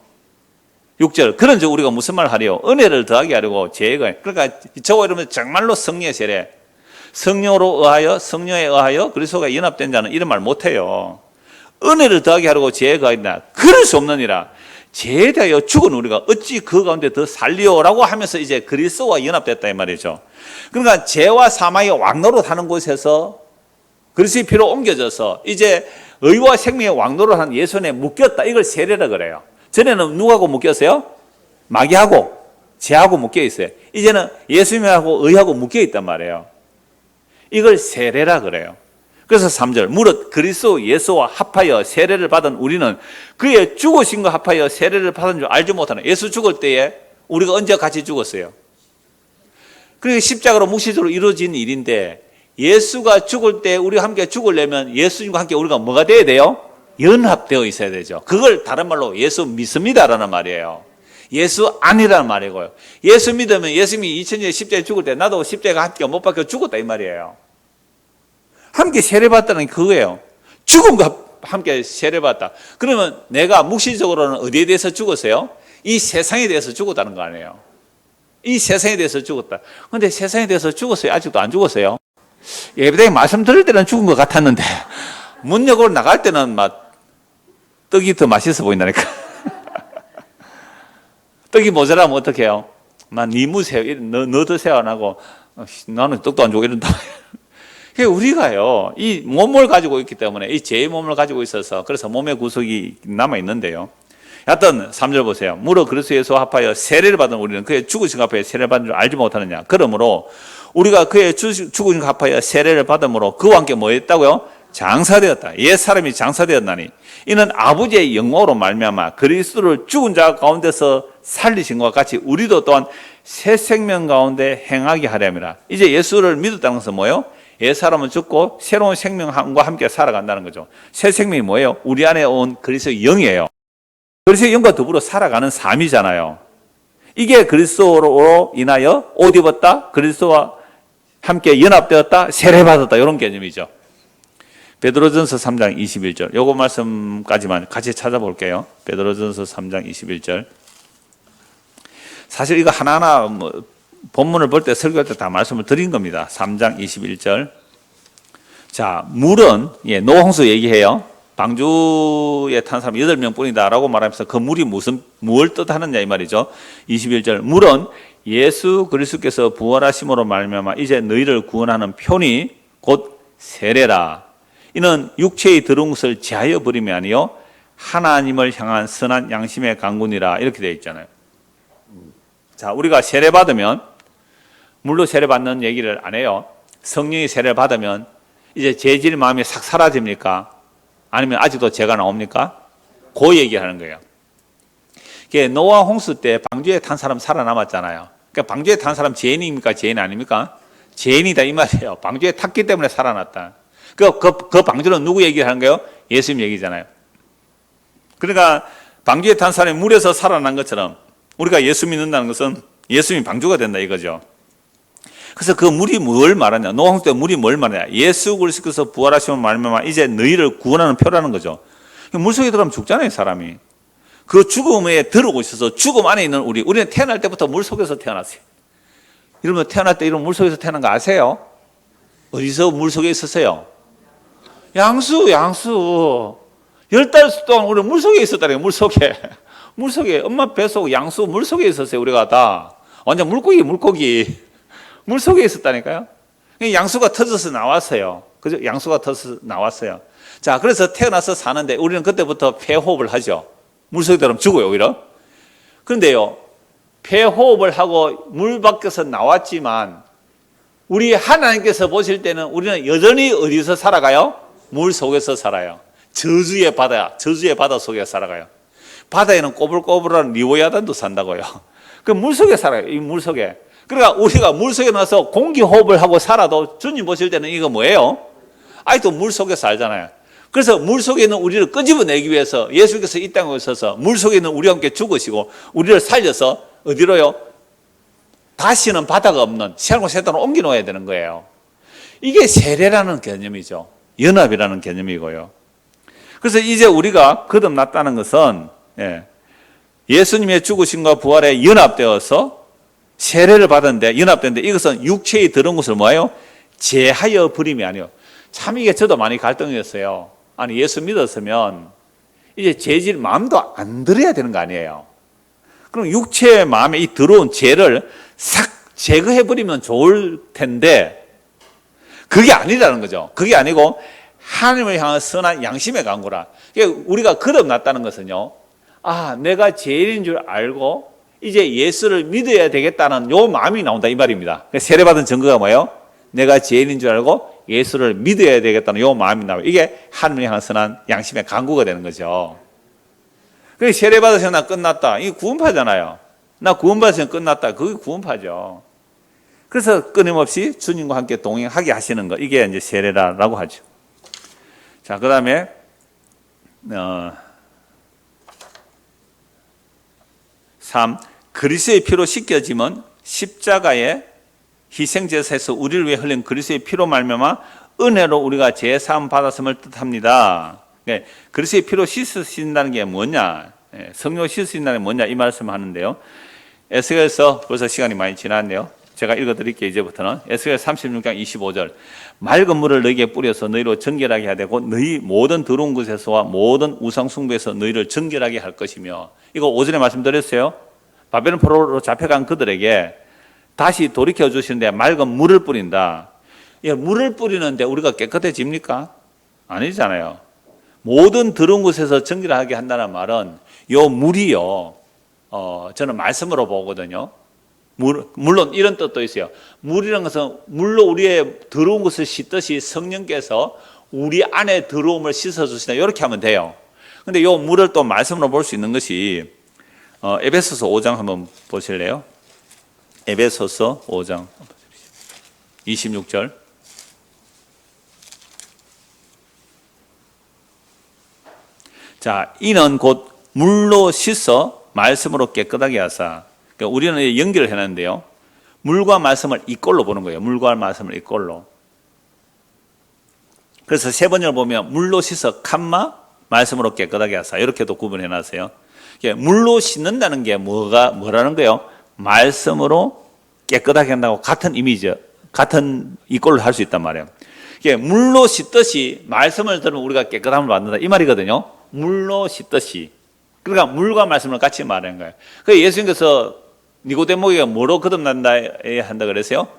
6절. 그런 즉 우리가 무슨 말을 하려? 은혜를 더하게 하려고 제가. 그러니까 저거 이러면 정말로 성령의 세례. 성령으로 의하여 성령에 의하여 그리스도가 연합된 자는 이런 말 못해요. 은혜를 더하게 하려고 죄가 있나? 그럴 수 없느니라. 죄에 대하여 죽은 우리가 어찌 그 가운데 더 살리오라고 하면서 이제 그리스도와 연합됐다 이 말이죠. 그러니까 죄와 사망이 왕노릇하는 곳에서 그리스도의 피로 옮겨져서 이제 의와 생명의 왕노릇하는 예수님에 묶였다. 이걸 세례라 그래요. 전에는 누구하고 묶였어요? 마귀하고 죄하고 묶여 있어요. 이제는 예수님하고 의하고 묶여 있단 말이에요. 이걸 세례라 그래요. 그래서 3절 무릇 그리스도 예수와 합하여 세례를 받은 우리는 그의 죽으신 것 합하여 세례를 받은 줄 알지 못하는. 예수 죽을 때에 우리가 언제 같이 죽었어요? 그게 십자가로 묵시적으로 이루어진 일인데 예수가 죽을 때 우리가 함께 죽으려면 예수님과 함께 우리가 뭐가 돼야 돼요? 연합되어 있어야 되죠. 그걸 다른 말로 예수 믿습니다라는 말이에요. 예수 아니라는 말이고요. 예수 믿으면 예수님이 2000년에 십자가에 죽을 때 나도 십자가 함께 못 박혀 죽었다 이 말이에요. 함께 세례받다는 게 그거예요. 죽음과 함께 세례받다. 그러면 내가 묵시적으로는 어디에 대해서 죽었어요? 이 세상에 대해서 죽었다는 거 아니에요. 이 세상에 대해서 죽었다. 그런데 세상에 대해서 죽었어요? 아직도 안 죽었어요? 예배당에 말씀 들을 때는 죽은 것 같았는데 문 열고 나갈 때는 막 떡이 더 맛있어 보인다니까. 떡이 모자라면 어떡 해요? 니 무세요. 너 드세요 안 하고 나는 떡도 안 주고 이런다. 우리가요, 이 몸을 가지고 있기 때문에, 이 죄의 몸을 가지고 있어서, 그래서 몸의 구석이 남아있는데요. 하여튼, 3절 보세요. 무릇 그리스도 예수와 합하여 세례를 받은 우리는 그의 죽으신 것 합하여 세례를 받은 줄 알지 못하느냐. 그러므로, 우리가 그의 죽으신 것 합하여 세례를 받음으로 그와 함께 뭐 했다고요? 장사되었다. 옛 사람이 장사되었나니. 이는 아버지의 영광으로 말미암아 그리스도를 죽은 자 가운데서 살리신 것과 같이 우리도 또한 새 생명 가운데 행하게 하려니라. 이제 예수를 믿었다는 것은 뭐예요? 옛 사람은 죽고 새로운 생명과 함께 살아간다는 거죠. 새 생명이 뭐예요? 우리 안에 온 그리스도의 영이에요. 그리스도의 영과 더불어 살아가는 삶이잖아요. 이게 그리스도로 인하여 옷 입었다, 그리스도와 함께 연합되었다, 세례받았다 이런 개념이죠. 베드로전서 3장 21절 요거 말씀까지만 같이 찾아볼게요. 베드로전서 3장 21절. 사실 이거 하나하나 본문을 볼 때 설교할 때 다 말씀을 드린 겁니다. 3장 21절. 자, 물은 노홍수 얘기해요. 방주에 탄 사람 8명 뿐이다라고 말하면서 그 물이 무엇을 뜻하느냐 이 말이죠. 21절. 물은 예수 그리스도께서 부활하심으로 말미암아 이제 너희를 구원하는 표니 곧 세례라. 이는 육체의 더러운 것을 제하여 버림이 아니요 하나님을 향한 선한 양심의 강군이라 이렇게 되어 있잖아요. 자, 우리가 세례 받으면 물로 세례 받는 얘기를 안 해요. 성령이 세례를 받으면 이제 죄질 마음이 싹 사라집니까? 아니면 아직도 죄가 나옵니까? 그 얘기하는 거예요. 노아 홍수 때 방주에 탄 사람 살아남았잖아요. 그러니까 방주에 탄 사람 죄인입니까? 죄인 아닙니까? 죄인이다 이 말이에요. 방주에 탔기 때문에 살아났다. 그 방주는 누구 얘기하는 거예요? 예수님 얘기잖아요. 그러니까 방주에 탄 사람이 물에서 살아난 것처럼 우리가 예수 믿는다는 것은 예수님이 방주가 된다 이거죠. 그래서 그 물이 뭘 말하냐? 노홍수 때 물이 뭘 말하냐? 예수 그리스도께서 부활하시면 말미암아 이제 너희를 구원하는 표라는 거죠. 물속에 들어가면 죽잖아요, 사람이. 그 죽음에 들어오고 있어서 죽음 안에 있는 우리는 태어날 때부터 물속에서 태어났어요. 여러분 태어날 때 이런 물속에서 태어난 거 아세요? 어디서 물속에 있었어요? 양수. 10달 동안 우리 물속에 있었다니까요, 물속에 엄마 뱃속 양수 물속에 있었어요. 우리가 다 완전 물고기 물속에 있었다니까요. 양수가 터져서 나왔어요. 그죠? 양수가 터져서 나왔어요. 자, 그래서 태어나서 사는데 우리는 그때부터 폐호흡을 하죠. 물속에 들어가면 죽어요, 오히려. 그런데요, 폐호흡을 하고 물 밖에서 나왔지만 우리 하나님께서 보실 때는 우리는 여전히 어디서 살아가요? 물 속에서 살아요. 저주의 바다 속에 살아가요. 바다에는 꼬불꼬불한 리오야단도 산다고요. 그 물 속에 살아요. 이 물 속에. 그러니까 우리가 물 속에 나서 공기 호흡을 하고 살아도 주님 보실 때는 이거 뭐예요? 아직도 물 속에 살잖아요. 그래서 물 속에 있는 우리를 끄집어내기 위해서 예수께서 이 땅에 오셔서 물 속에 있는 우리와 함께 죽으시고 우리를 살려서 어디로요? 다시는 바다가 없는 시한과 세단으로 옮겨 놓아야 되는 거예요. 이게 세례라는 개념이죠. 연합이라는 개념이고요. 그래서 이제 우리가 거듭났다는 것은 예수님의 죽으심과 부활에 연합되어서 세례를 받았는데 연합되는데 이것은 육체의 더러운 것을 뭐예요? 제하여 버림이 아니에요. 참 이게 저도 많이 갈등이었어요. 아니 예수 믿었으면 이제 죄질 마음도 안 들어야 되는 거 아니에요. 그럼 육체의 마음에 이 더러운 죄를 싹 제거해 버리면 좋을 텐데 그게 아니라는 거죠. 그게 아니고 하나님을 향한 선한 양심의 강구라. 우리가 거듭났다는 것은요. 아, 내가 죄인인 줄 알고 이제 예수를 믿어야 되겠다는 요 마음이 나온다 이 말입니다. 세례받은 증거가 뭐예요? 내가 죄인인 줄 알고 예수를 믿어야 되겠다는 요 마음이 나와요. 이게 하나님을 향한 선한 양심의 강구가 되는 거죠. 그 세례받아서 나 끝났다. 이게 구원파잖아요. 나 구원받아서 끝났다. 그게 구원파죠. 그래서 끊임없이 주님과 함께 동행하게 하시는 거. 이게 이제 세례라고 하죠. 자, 그 다음에, 3. 그리스도의 피로 씻겨짐은 십자가의 희생제사에서 우리를 위해 흘린 그리스도의 피로 말미암아 은혜로 우리가 죄사함 받았음을 뜻합니다. 그리스도의 피로 씻으신다는 게 뭐냐? 성령으로 씻으신다는 게 뭐냐? 이 말씀을 하는데요. 에스겔서 벌써 시간이 많이 지났네요. 제가 읽어드릴게요. 이제부터는 에스겔 36장 25절 맑은 물을 너희에게 뿌려서 너희로 정결하게 해야 되고 너희 모든 더러운 곳에서와 모든 우상 숭배에서 너희를 정결하게 할 것이며 이거 오전에 말씀드렸어요. 바벨론 포로로 잡혀간 그들에게 다시 돌이켜 주시는데 맑은 물을 뿌린다. 물을 뿌리는데 우리가 깨끗해집니까? 아니잖아요. 모든 더러운 곳에서 정결하게 한다는 말은 요 물이요. 저는 말씀으로 보거든요. 물론 이런 뜻도 있어요. 물이라는 것은 물로 우리의 더러운 것을 씻듯이 성령께서 우리 안에 더러움을 씻어주시다. 이렇게 하면 돼요. 근데 이 물을 또 말씀으로 볼 수 있는 것이 에베소서 5장 한번 보실래요? 에베소서 5장 26절 자, 이는 곧 물로 씻어 말씀으로 깨끗하게 하사 그러니까 우리는 연결을 해놨는데요. 물과 말씀을 이꼴로 보는 거예요. 물과 말씀을 이꼴로. 그래서 세 번째를 보면 물로 씻어 칸마 말씀으로 깨끗하게 하사 이렇게도 구분해놨어요. 물로 씻는다는 게 뭐라는 거예요? 말씀으로 깨끗하게 한다고 같은 이미지죠. 같은 이꼴로 할 수 있단 말이에요. 물로 씻듯이 말씀을 들으면 우리가 깨끗함을 받는다 이 말이거든요. 물로 씻듯이. 그러니까 물과 말씀을 같이 말하는 거예요. 그래서 예수님께서 니고데모에게 뭐로 거듭난다 한다 그랬어요?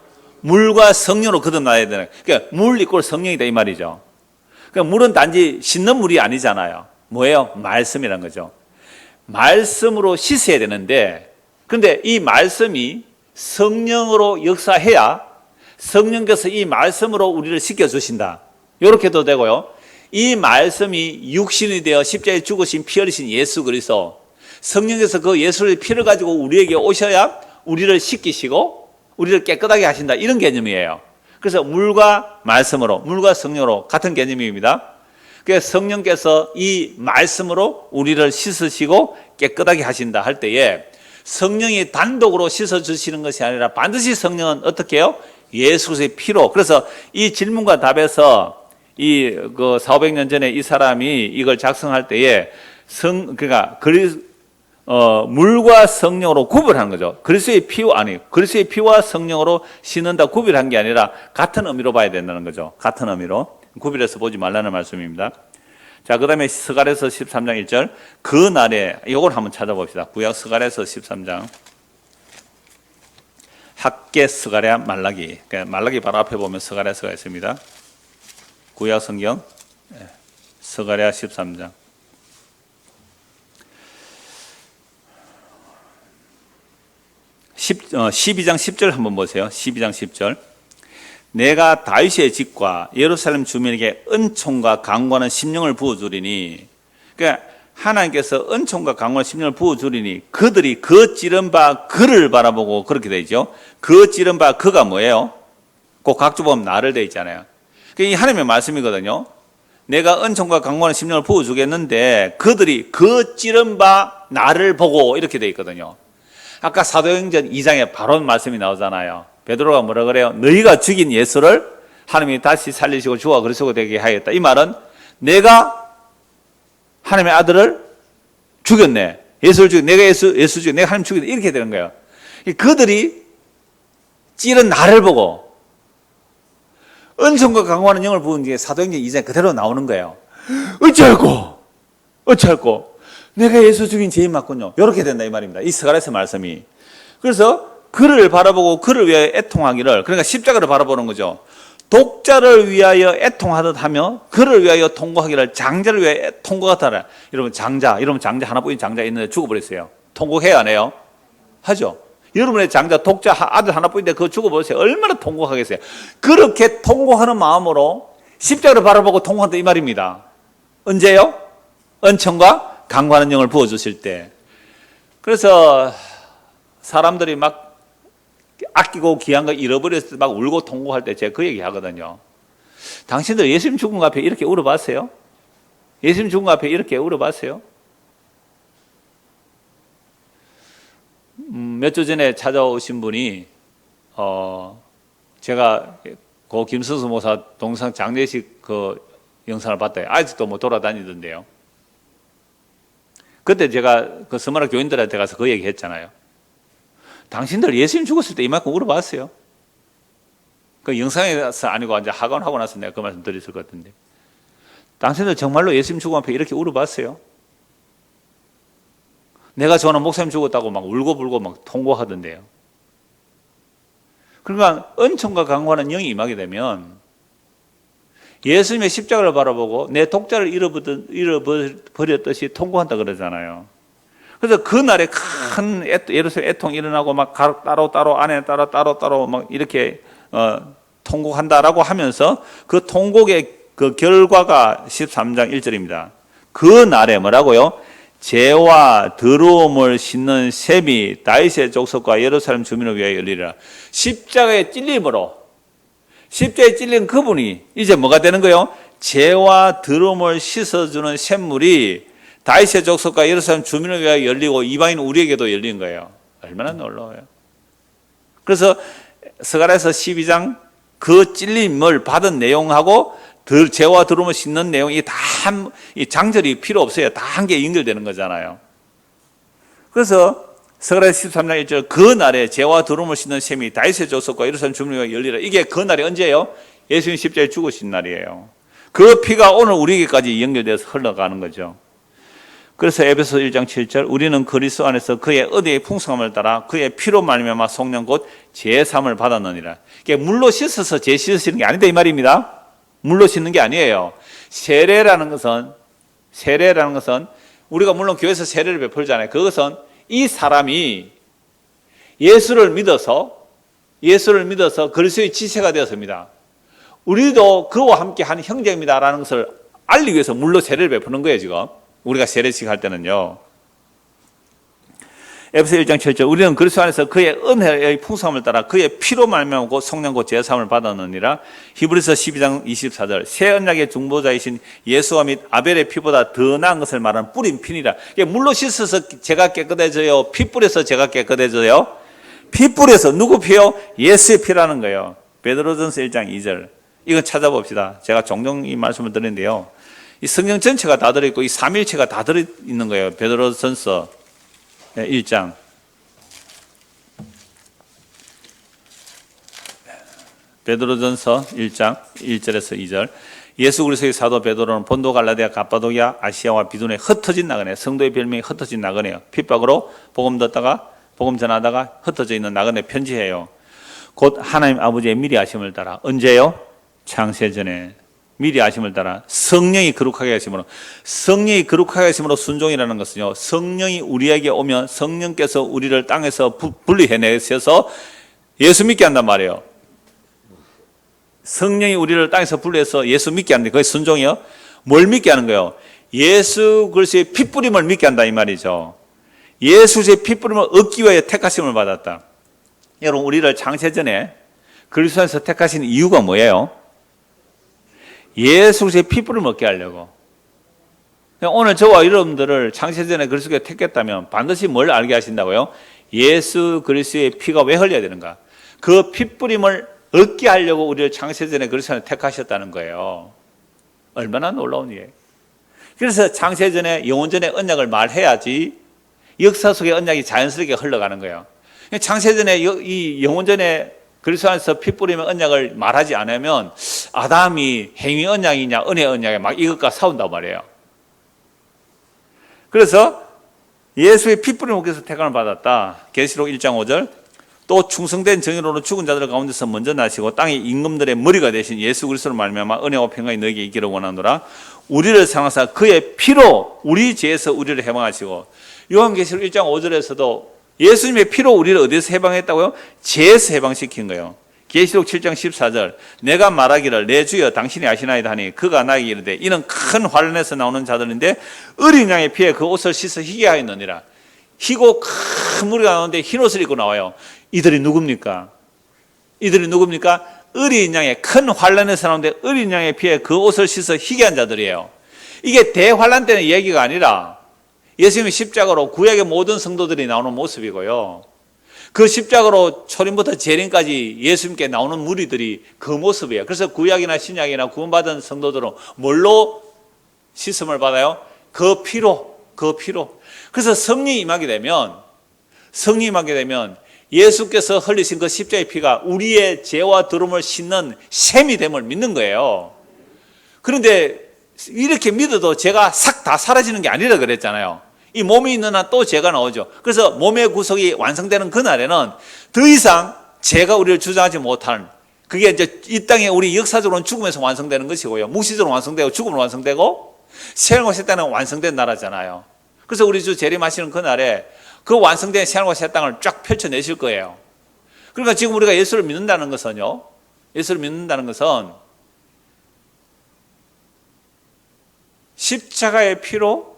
물과 성령으로 거듭나야 되는. 그러니까 물 이꼴 성령이다 이 말이죠. 그러니까 물은 단지 씻는 물이 아니잖아요. 뭐예요? 말씀이란 거죠. 말씀으로 씻어야 되는데, 근데 이 말씀이 성령으로 역사해야 성령께서 이 말씀으로 우리를 씻겨주신다. 이렇게도 되고요. 이 말씀이 육신이 되어 십자가에 죽으신 피 흘리신 예수 그리스도 성령께서 그 예수의 피를 가지고 우리에게 오셔야 우리를 씻기시고 우리를 깨끗하게 하신다. 이런 개념이에요. 그래서 물과 말씀으로, 물과 성령으로 같은 개념입니다. 그래서 성령께서 이 말씀으로 우리를 씻으시고 깨끗하게 하신다 할 때에 성령이 단독으로 씻어주시는 것이 아니라 반드시 성령은 어떻게 해요? 예수의 피로. 그래서 이 질문과 답에서 그 400년 전에 이 사람이 이걸 작성할 때에 그러니까 물과 성령으로 구별하는 거죠. 그리스도의 피와 성령으로 씻는다 구별한 게 아니라 같은 의미로 봐야 된다는 거죠. 같은 의미로 구별해서 보지 말라는 말씀입니다. 자, 그 다음에 스가랴서 13장 1절 그 날에 이걸 한번 찾아봅시다. 구약 스가랴서 13장 학개, 스가랴, 말라기. 그러니까 말라기 바로 앞에 보면 스가랴서가 있습니다. 구약 성경 스가랴 13장. 12장 10절 한번 보세요. 12장 10절. 내가 다윗의 집과 예루살렘 주민에게 은총과 강구하는 심령을 부어주리니, 그러니까 하나님께서 은총과 강구하는 심령을 부어주리니 그들이 그 찌른 바 그를 바라보고, 그렇게 되죠. 그 찌른 바 그가 뭐예요? 그 각주 보면 나를 돼 있잖아요. 이 하나님의 말씀이거든요. 내가 은총과 강구하는 심령을 부어주겠는데 그들이 그 찌른 바 나를 보고, 이렇게 돼 있거든요. 아까 사도행전 2장에 바로 말씀이 나오잖아요. 베드로가 뭐라 그래요? 너희가 죽인 예수를 하나님이 다시 살리시고 주와 그리스도가 되게 하였다. 이 말은 내가 하나님의 아들을 죽였네. 예수를 죽였네. 내가 예수 죽였네. 내가 하나님 죽였네. 이렇게 되는 거예요. 그들이 찌른 나를 보고 은총과 강구하는 영을 부은 게 사도행전 2장에 그대로 나오는 거예요. 어찌할꼬 내가 예수 죽인 죄인 맞군요. 이렇게 된다 이 말입니다. 이 스가랴서 말씀이. 그래서 그를 바라보고 그를 위하여 애통하기를, 그러니까 십자가를 바라보는 거죠. 독자를 위하여 애통하듯 하며 그를 위하여 통곡하기를 장자를 위하여 통곡하더라. 여러분 장자 하나뿐인 장자 있는데 죽어버렸어요. 통곡해야 안 해요? 하죠. 여러분의 장자 독자 아들 하나뿐인데 그거 죽어버렸어요. 얼마나 통곡하겠어요. 그렇게 통곡하는 마음으로 십자가를 바라보고 통곡한다 이 말입니다. 언제요? 은총과 강구하는 영을 부어주실 때. 그래서 사람들이 막 아끼고 귀한 거 잃어버렸을 때 막 울고 통곡할 때 제가 그 얘기 하거든요. 당신들 예수님 죽은 거 앞에 이렇게 울어봤어요? 예수님 죽은 거 앞에 이렇게 울어봤어요? 몇 주 전에 찾아오신 분이 제가 고 김선수 목사 동상 장례식 그 영상을 봤다. 아직도 뭐 돌아다니던데요. 그때 제가 그 스마라 교인들한테 가서 그 얘기 했잖아요. 당신들 예수님 죽었을 때 이만큼 울어봤어요? 그 영상에서 아니고 이제 하관하고 나서 내가 그 말씀 드렸을 것 같은데. 당신들 정말로 예수님 죽음 앞에 이렇게 울어봤어요? 내가 좋아하는 목사님 죽었다고 막 울고불고 막 통곡하던데요. 그러니까 은총과 강구하는 영이 임하게 되면 예수님의 십자가를 바라보고 내 독자를 잃어버렸듯이 통곡한다 그러잖아요. 그래서 그날에 큰 예루살렘 애통이 일어나고 막 따로 안에 따로 막 이렇게 통곡한다라고 하면서 그 통곡의 그 결과가 13장 1절입니다. 그 날에 뭐라고요? 죄와 더러움을 싣는 셈이 다윗의 족속과 예루살렘 주민을 위하여 열리리라. 십자가의 찔림으로, 십자가에 찔린 그분이 이제 뭐가 되는 거예요? 죄와 더러움을 씻어주는 샘물이 다윗의 족속과 예루살렘 주민을 위하여 열리고 이방인 우리에게도 열린 거예요. 얼마나 놀라워요. 그래서 스가랴서 12장 그 찔림을 받은 내용하고 죄와 더러움을 씻는 내용이 다 이 장절이 필요 없어요. 다 한 개 연결되는 거잖아요. 그래서 스가랴서 13장 1절 그 날에 죄와 더러움을 씻는 셈이 다윗의 족속과 예루살렘 주민을 위하여 열리라. 이게 그 날이 언제예요? 예수님 십자가에 죽으신 날이에요. 그 피가 오늘 우리에게까지 연결돼서 흘러가는 거죠. 그래서 에베소 1장 7절 우리는 그리스도 안에서 그의 의의 풍성함을 따라 그의 피로 말미암아 성령 곧 죄사함을 받았느니라. 이게 물로 씻어서 죄 씻으시는 게 아니다 이 말입니다. 물로 씻는 게 아니에요. 세례라는 것은 우리가 물론 교회에서 세례를 베풀잖아요. 그것은 이 사람이 예수를 믿어서 그리스도의 지체가 되었습니다. 우리도 그와 함께 한 형제입니다라는 것을 알리기 위해서 물로 세례를 베푸는 거예요. 지금 우리가 세례식 할 때는요. 에베소 1장 7절 우리는 그리스도 안에서 그의 은혜의 풍성함을 따라 그의 피로 말미암고 성령 곧 제사함을 받았느니라. 히브리서 12장 24절 새 언약의 중보자이신 예수와 및 아벨의 피보다 더 나은 것을 말하는 뿌린 피니라. 물로 씻어서 제가 깨끗해져요? 피 뿌려서 제가 깨끗해져요? 피 뿌려서 누구 피요? 예수의 피라는 거예요. 베드로전서 1장 2절 이건 찾아봅시다. 제가 종종 이 말씀을 드리는데요. 이 성경 전체가 다 들어있고 이 삼일체가 다 들어있는 거예요. 베드로전서 1장 베드로전서 1장 1절에서 2절 예수 그리스도의 사도 베드로는 본도 갈라디아 갑바도기아 아시아와 비두니에 흩어진 나그네 성도의 별명이 흩어진 나그네요. 핍박으로 복음 듣다가 복음 전하다가 흩어져 있는 나그네 편지해요. 곧 하나님 아버지의 미리 아심을 따라. 언제요? 창세전에 미리 아심을 따라 성령이 거룩하게 하심으로. 성령이 거룩하게 하심으로 순종이라는 것은요, 성령이 우리에게 오면 성령께서 우리를 땅에서 분리해내셔서 예수 믿게 한단 말이에요. 성령이 우리를 땅에서 분리해서 예수 믿게 하는데 그게 순종이요? 뭘 믿게 하는 거예요? 예수 그리스도의 피뿌림을 믿게 한다 이 말이죠. 예수의 피뿌림을 얻기 위해 택하심을 받았다. 여러분, 우리를 창세전에 그리스도 안에서 택하신 이유가 뭐예요? 예수 그리스도의 피뿌림을 얻게 하려고. 오늘 저와 여러분들을 창세전에 그리스도에 택했다면 반드시 뭘 알게 하신다고요? 예수 그리스도의 피가 왜 흘려야 되는가? 그 피뿌림을 얻게 하려고 우리를 창세전에 그리스도에 택하셨다는 거예요. 얼마나 놀라운 일이에요. 그래서 창세전에 영원전의 언약을 말해야지 역사 속의 언약이 자연스럽게 흘러가는 거예요. 창세전에 이 영원전에 그리스도 안에서 피 뿌리면 언약을 말하지 않으면 아담이 행위 언약이냐 은혜 언약이냐 막 이것과 싸운단 말이에요. 그래서 예수의 피 뿌림을 먹기 위해서 택함을 받았다. 계시록 1장 5절. 또 충성된 정의로는 죽은 자들 가운데서 먼저 나시고 땅의 임금들의 머리가 되신 예수 그리스도로 말미암아 은혜와 평강이 너에게 있기를 원하노라. 우리를 사랑하사 그의 피로 우리 죄에서 우리를 해방하시고. 요한계시록 1장 5절에서도 예수님의 피로 우리를 어디서 해방했다고요? 죄에서 해방시킨 거예요. 계시록 7장 14절. 내가 말하기를 내 주여 당신이 아시나이다 하니 그가 나에게 이르되 이는 큰 환란에서 나오는 자들인데 어린 양의 피에 그 옷을 씻어 희게 하였느니라. 희고 큰 무리가 나오는데 흰 옷을 입고 나와요. 이들이 누굽니까? 이들이 누굽니까? 어린 양의 큰 환란에서 나오는데 어린 양의 피에 그 옷을 씻어 희게 한 자들이에요. 이게 대환란 때는 얘기가 아니라 예수님의 십자가로 구약의 모든 성도들이 나오는 모습이고요. 그 십자가로 초림부터 재림까지 예수님께 나오는 무리들이 그 모습이에요. 그래서 구약이나 신약이나 구원받은 성도들은 뭘로 씻음을 받아요? 그 피로. 그래서 성령이 임하게 되면 예수께서 흘리신 그 십자가의 피가 우리의 죄와 더러움을 씻는 셈이 됨을 믿는 거예요. 그런데 이렇게 믿어도 죄가 싹 다 사라지는 게 아니라 그랬잖아요. 이 몸이 있는 한 또 죄가 나오죠. 그래서 몸의 구속이 완성되는 그날에는 더 이상 죄가 우리를 주장하지 못하는, 그게 이제 이 땅에 우리 역사적으로는 죽음에서 완성되는 것이고요. 묵시적으로 완성되고 죽음으로 완성되고 세월과 새 땅은 완성된 나라잖아요. 그래서 우리 주 재림하시는 그날에 그 완성된 세월과 새 땅을 쫙 펼쳐내실 거예요. 그러니까 지금 우리가 예수를 믿는다는 것은 십자가의 피로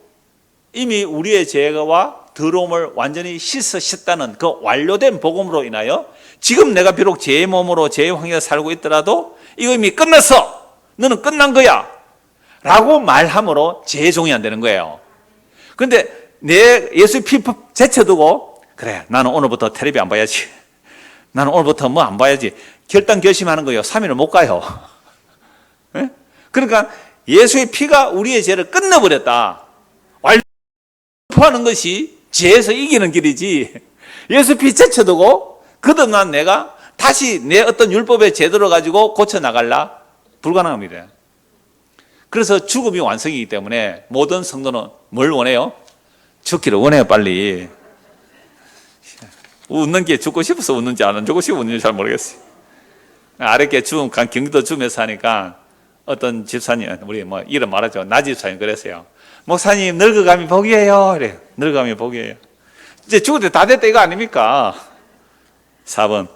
이미 우리의 죄와 더러움을 완전히 씻으셨다는 그 완료된 복음으로 인하여 지금 내가 비록 죄의 몸으로 죄의 환경에 살고 있더라도 이거 이미 끝났어. 너는 끝난 거야. 라고 말함으로 죄의 종이 안 되는 거예요. 그런데 내 예수의 피 제쳐두고 그래 나는 오늘부터 텔레비 안 봐야지. 나는 오늘부터 뭐 안 봐야지. 결심하는 거예요. 3일을 못 가요. 네? 그러니까 예수의 피가 우리의 죄를 끝내버렸다. 완료하는 것이 죄에서 이기는 길이지. 예수 피 제쳐두고 그동안 내가 다시 내 어떤 율법의 제도를 가지고 고쳐나갈라? 불가능합니다. 그래서 죽음이 완성이기 때문에 모든 성도는 뭘 원해요? 죽기를 원해요, 빨리. 웃는 게 죽고 싶어서 웃는지 안 죽고 싶어 웃는지 잘 모르겠어요. 아랫게 경기도 죽음에 사니까 어떤 집사님, 우리 뭐 이름 말하죠. 나 집사님 그랬어요. 목사님 늙어가면 복이에요. 그래요. 늙어가면 복이에요. 이제 죽을 때 다 됐다 이거 아닙니까? 4번.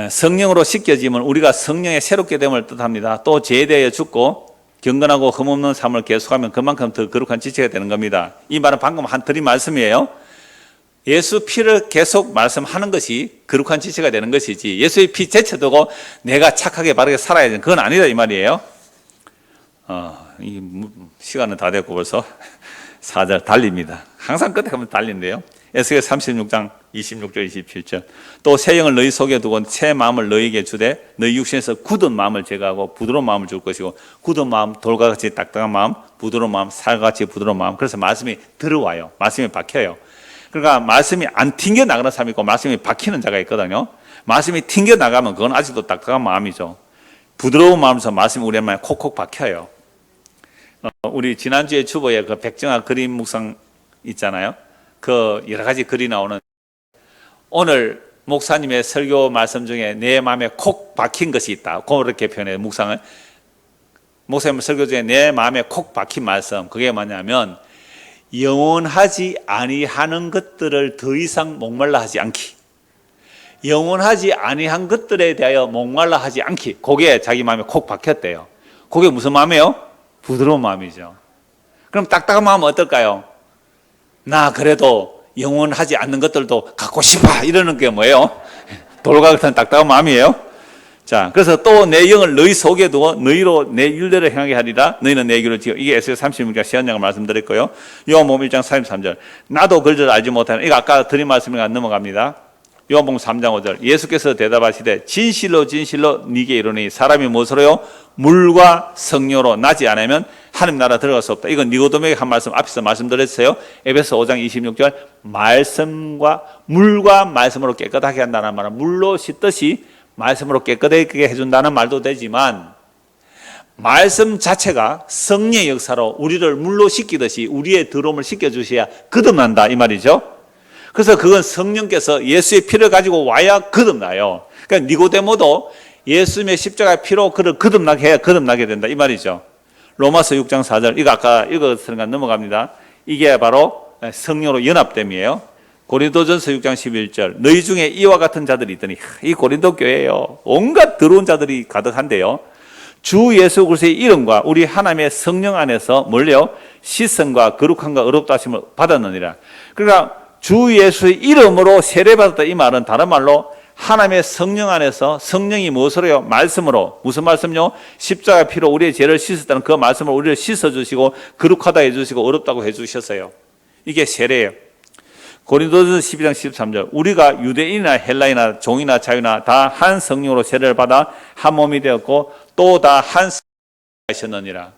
성령으로 씻겨지면 우리가 성령의 새롭게 됨을 뜻합니다. 또 죄에 대하여 죽고 경건하고 흠없는 삶을 계속하면 그만큼 더 거룩한 지체가 되는 겁니다. 이 말은 방금 드린 말씀이에요. 예수 피를 계속 말씀하는 것이 거룩한 지체가 되는 것이지 예수의 피 제쳐두고 내가 착하게 바르게 살아야 되는 그건 아니다 이 말이에요. 시간은 다 됐고 벌써 4절 달립니다. 항상 끝에 가면 달린대요. 에스겔 36장 26절 27절. 또 새 영을 너희 속에 두고 새 마음을 너희에게 주되 너희 육신에서 굳은 마음을 제거하고 부드러운 마음을 줄 것이고 굳은 마음 돌과 같이 딱딱한 마음 부드러운 마음 살같이 부드러운 마음. 그래서 말씀이 들어와요. 말씀이 박혀요. 그러니까 말씀이 안 튕겨나가는 사람이 있고 말씀이 박히는 자가 있거든요. 말씀이 튕겨나가면 그건 아직도 딱딱한 마음이죠. 부드러운 마음에서 말씀이 우리 마음에 콕콕 박혀요. 우리 지난주에 주보에 그 백정아 그림 묵상 있잖아요. 그 여러 가지 글이 나오는 오늘 목사님의 설교 말씀 중에 내 마음에 콕 박힌 것이 있다. 그렇게 표현해요. 묵상을. 목사님 설교 중에 내 마음에 콕 박힌 말씀. 그게 뭐냐면 영원하지 아니하는 것들을 더 이상 목말라 하지 않기. 영원하지 아니한 것들에 대하여 목말라 하지 않기. 그게 자기 마음에 콕 박혔대요. 그게 무슨 마음이에요? 부드러운 마음이죠. 그럼 딱딱한 마음은 어떨까요? 나 그래도 영원하지 않는 것들도 갖고 싶어 이러는 게 뭐예요? 돌과 같은 딱딱한 마음이에요. 자, 그래서 또 내 영을 너희 속에 두어 너희로 내 율례를 행하게 하리라. 너희는 내 길을 지켜. 이게 에스겔 36장 시한장을 말씀드렸고요. 요한복음 1장 33절. 나도 그를 알지 못하는. 이거 아까 드린 말씀이니까 넘어갑니다. 요한복음 3장 5절. 예수께서 대답하시되 진실로 진실로 네게 이르노니 사람이 무엇으로요? 물과 성령으로 나지 않으면 하나님 나라 들어갈 수 없다. 이건 니고데모에게 한 말씀 앞에서 말씀드렸어요. 에베소 5장 26절. 말씀과 물과 말씀으로 깨끗하게 한다는 말은 물로 씻듯이 말씀으로 깨끗하게 해준다는 말도 되지만 말씀 자체가 성령의 역사로 우리를 물로 씻기듯이 우리의 더러움을 씻겨주셔야 거듭난다 이 말이죠. 그래서 그건 성령께서 예수의 피를 가지고 와야 거듭나요. 그러니까 니고데모도 예수님의 십자가의 피로 그를 거듭나게 해야 거듭나게 된다 이 말이죠. 로마서 6장 4절 이거 아까 읽었으니까 넘어갑니다. 이게 바로 성령으로 연합됨이에요. 고린도전서 6장 11절 너희 중에 이와 같은 자들이 있더니 이 고린도 교회예요. 온갖 더러운 자들이 가득한데요. 주 예수 그리스도의 이름과 우리 하나님의 성령 안에서 뭘요? 시선과 거룩함과 의롭다 하심을 받았느니라. 그러니까 주 예수의 이름으로 세례받았다 이 말은 다른 말로 하나님의 성령 안에서 성령이 무엇으로요? 말씀으로. 무슨 말씀요? 십자가 피로 우리의 죄를 씻었다는 그 말씀을 우리를 씻어주시고 거룩하다 해주시고 어렵다고 해주셨어요. 이게 세례예요. 고린도전서 12장 13절 우리가 유대인이나 헬라이나 종이나 자유나 다 한 성령으로 세례를 받아 한 몸이 되었고 또 다 한 성령을 마셨느니라.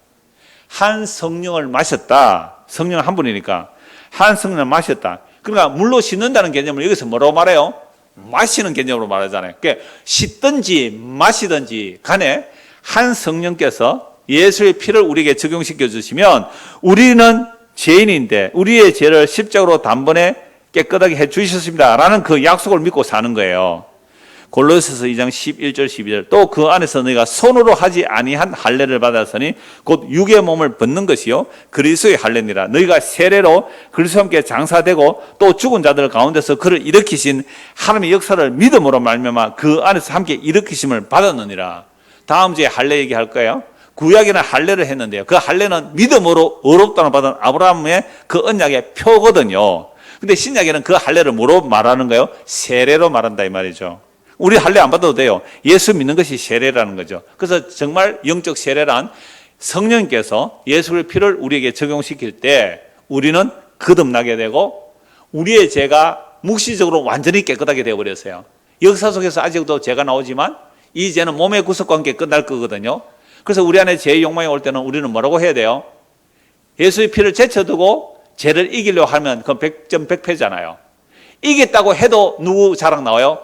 한 성령을 마셨다. 성령은 한 분이니까 한 성령을 마셨다. 그러니까 물로 씻는다는 개념을 여기서 뭐라고 말해요? 마시는 개념으로 말하잖아요. 그러니까 씻든지 마시든지 간에 한 성령께서 예수의 피를 우리에게 적용시켜 주시면 우리는 죄인인데 우리의 죄를 십자가로 단번에 깨끗하게 해 주셨습니다 라는 그 약속을 믿고 사는 거예요. 골로새서 2장 11절 12절 또 그 안에서 너희가 손으로 하지 아니한 할례를 받았으니 곧 육의 몸을 벗는 것이요 그리스도의 할례니라. 너희가 세례로 그리스도와 함께 장사되고 또 죽은 자들 가운데서 그를 일으키신 하나님의 역사를 믿음으로 말미암아 그 안에서 함께 일으키심을 받았느니라. 다음 주에 할례 얘기할 거예요. 구약에는 할례를 했는데요. 그 할례는 믿음으로 의롭다는 받은 아브라함의 그 언약의 표거든요. 근데 신약에는 그 할례를 뭐로 말하는 거예요? 세례로 말한다 이 말이죠. 우리 할례 안 받아도 돼요. 예수 믿는 것이 세례라는 거죠. 그래서 정말 영적 세례란 성령께서 예수의 피를 우리에게 적용시킬 때 우리는 거듭나게 되고 우리의 죄가 묵시적으로 완전히 깨끗하게 되어버렸어요. 역사 속에서 아직도 죄가 나오지만 이 죄는 몸의 구속과 함께 끝날 거거든요. 그래서 우리 안에 죄의 욕망이 올 때는 우리는 뭐라고 해야 돼요? 예수의 피를 제쳐두고 죄를 이기려고 하면 그건 100점 100패잖아요. 이겼다고 해도 누구 자랑 나와요?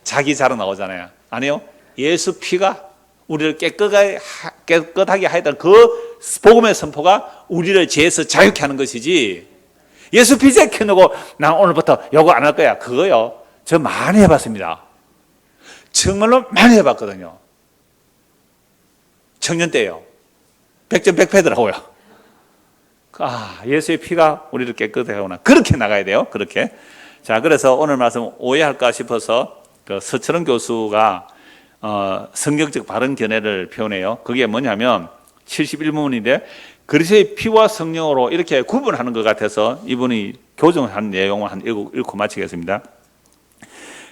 자기 자랑 나오잖아요. 아니요. 예수 피가 우리를 깨끗하게 하였다는 그 복음의 선포가 우리를 죄에서 자유케 하는 것이지 예수 피 제켜놓고 난 오늘부터 요거 안 할 거야. 그거요. 저 많이 해봤습니다. 정말로 많이 해봤거든요. 청년 때요. 100점 100패더라고요. 예수의 피가 우리를 깨끗하게 하구나. 그렇게 나가야 돼요. 그렇게. 자, 그래서 오늘 말씀 오해할까 싶어서 그 서철원 교수가 성경적 바른 견해를 표현해요. 그게 뭐냐면 71문인데 그리스도의 피와 성령으로 이렇게 구분하는 것 같아서 이분이 교정한 내용을 한 읽고 마치겠습니다.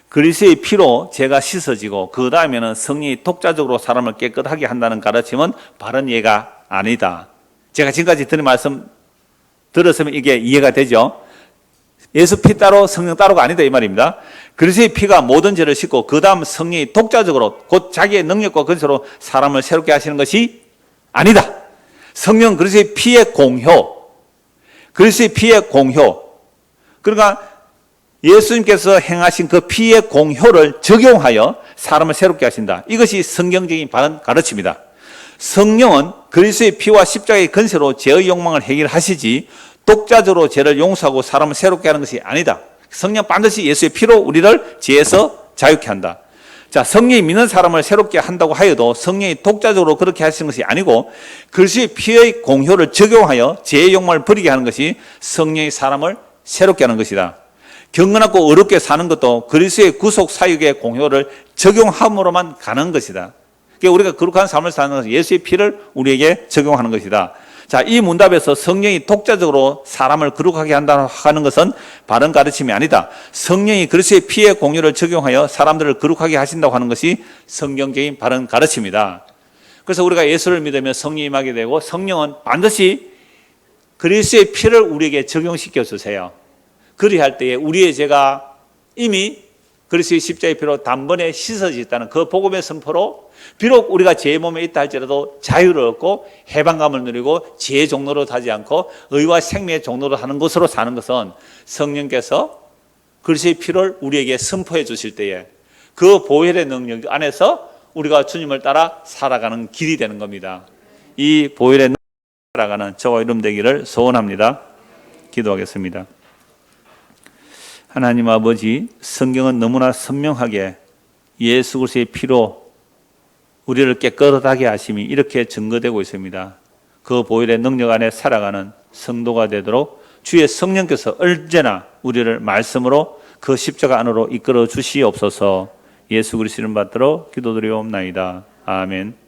그리스도의 피로 죄가 씻어지고 그 다음에는 성령이 독자적으로 사람을 깨끗하게 한다는 가르침은 바른 이해가 아니다. 제가 지금까지 드린 말씀 들었으면 이게 이해가 되죠. 예수 피 따로 성령 따로가 아니다 이 말입니다. 그리스도의 피가 모든 죄를 씻고 그 다음 성령이 독자적으로 곧 자기의 능력과 근세로 사람을 새롭게 하시는 것이 아니다. 성령 그리스도의 피의 공효, 그리스도의 피의 공효. 그러니까 예수님께서 행하신 그 피의 공효를 적용하여 사람을 새롭게 하신다. 이것이 성경적인 바른 가르침이다. 성령은 그리스도의 피와 십자가의 근세로 죄의 욕망을 해결하시지 독자적으로 죄를 용서하고 사람을 새롭게 하는 것이 아니다. 성령 반드시 예수의 피로 우리를 죄에서 자유케 한다. 자, 성령이 믿는 사람을 새롭게 한다고 하여도 성령이 독자적으로 그렇게 하시는 것이 아니고 그리스도의 피의 공효를 적용하여 죄의 욕망을 버리게 하는 것이 성령이 사람을 새롭게 하는 것이다. 경건하고 어렵게 사는 것도 그리스도의 구속 사역의 공효를 적용함으로만 가는 것이다. 그러니까 우리가 거룩한 삶을 사는 것은 예수의 피를 우리에게 적용하는 것이다. 자, 이 문답에서 성령이 독자적으로 사람을 거룩하게 한다고 하는 것은 바른 가르침이 아니다. 성령이 그리스도의 피의 공효를 적용하여 사람들을 거룩하게 하신다고 하는 것이 성경적인 바른 가르침이다. 그래서 우리가 예수를 믿으면 성령이 임하게 되고 성령은 반드시 그리스도의 피를 우리에게 적용시켜 주세요. 그리할 때에 우리의 죄가 이미 그리스도의 십자가의 피로 단번에 씻어졌다는 그 복음의 선포로 비록 우리가 죄의 몸에 있다 할지라도 자유를 얻고 해방감을 누리고 죄의 종로로 타지 않고 의와 생명의 종로로 하는 것으로 사는 것은 성령께서 그리스도의 피를 우리에게 선포해 주실 때에 그 보혈의 능력 안에서 우리가 주님을 따라 살아가는 길이 되는 겁니다. 이 보혈의 능력 살아가는 저와 여러분 되기를 소원합니다. 기도하겠습니다. 하나님 아버지, 성경은 너무나 선명하게 예수 그리스도의 피로 우리를 깨끗하게 하심이 이렇게 증거되고 있습니다. 그 보혈의 능력 안에 살아가는 성도가 되도록 주의 성령께서 언제나 우리를 말씀으로 그 십자가 안으로 이끌어 주시옵소서. 예수 그리스도를 받들어 기도드리옵나이다. 아멘.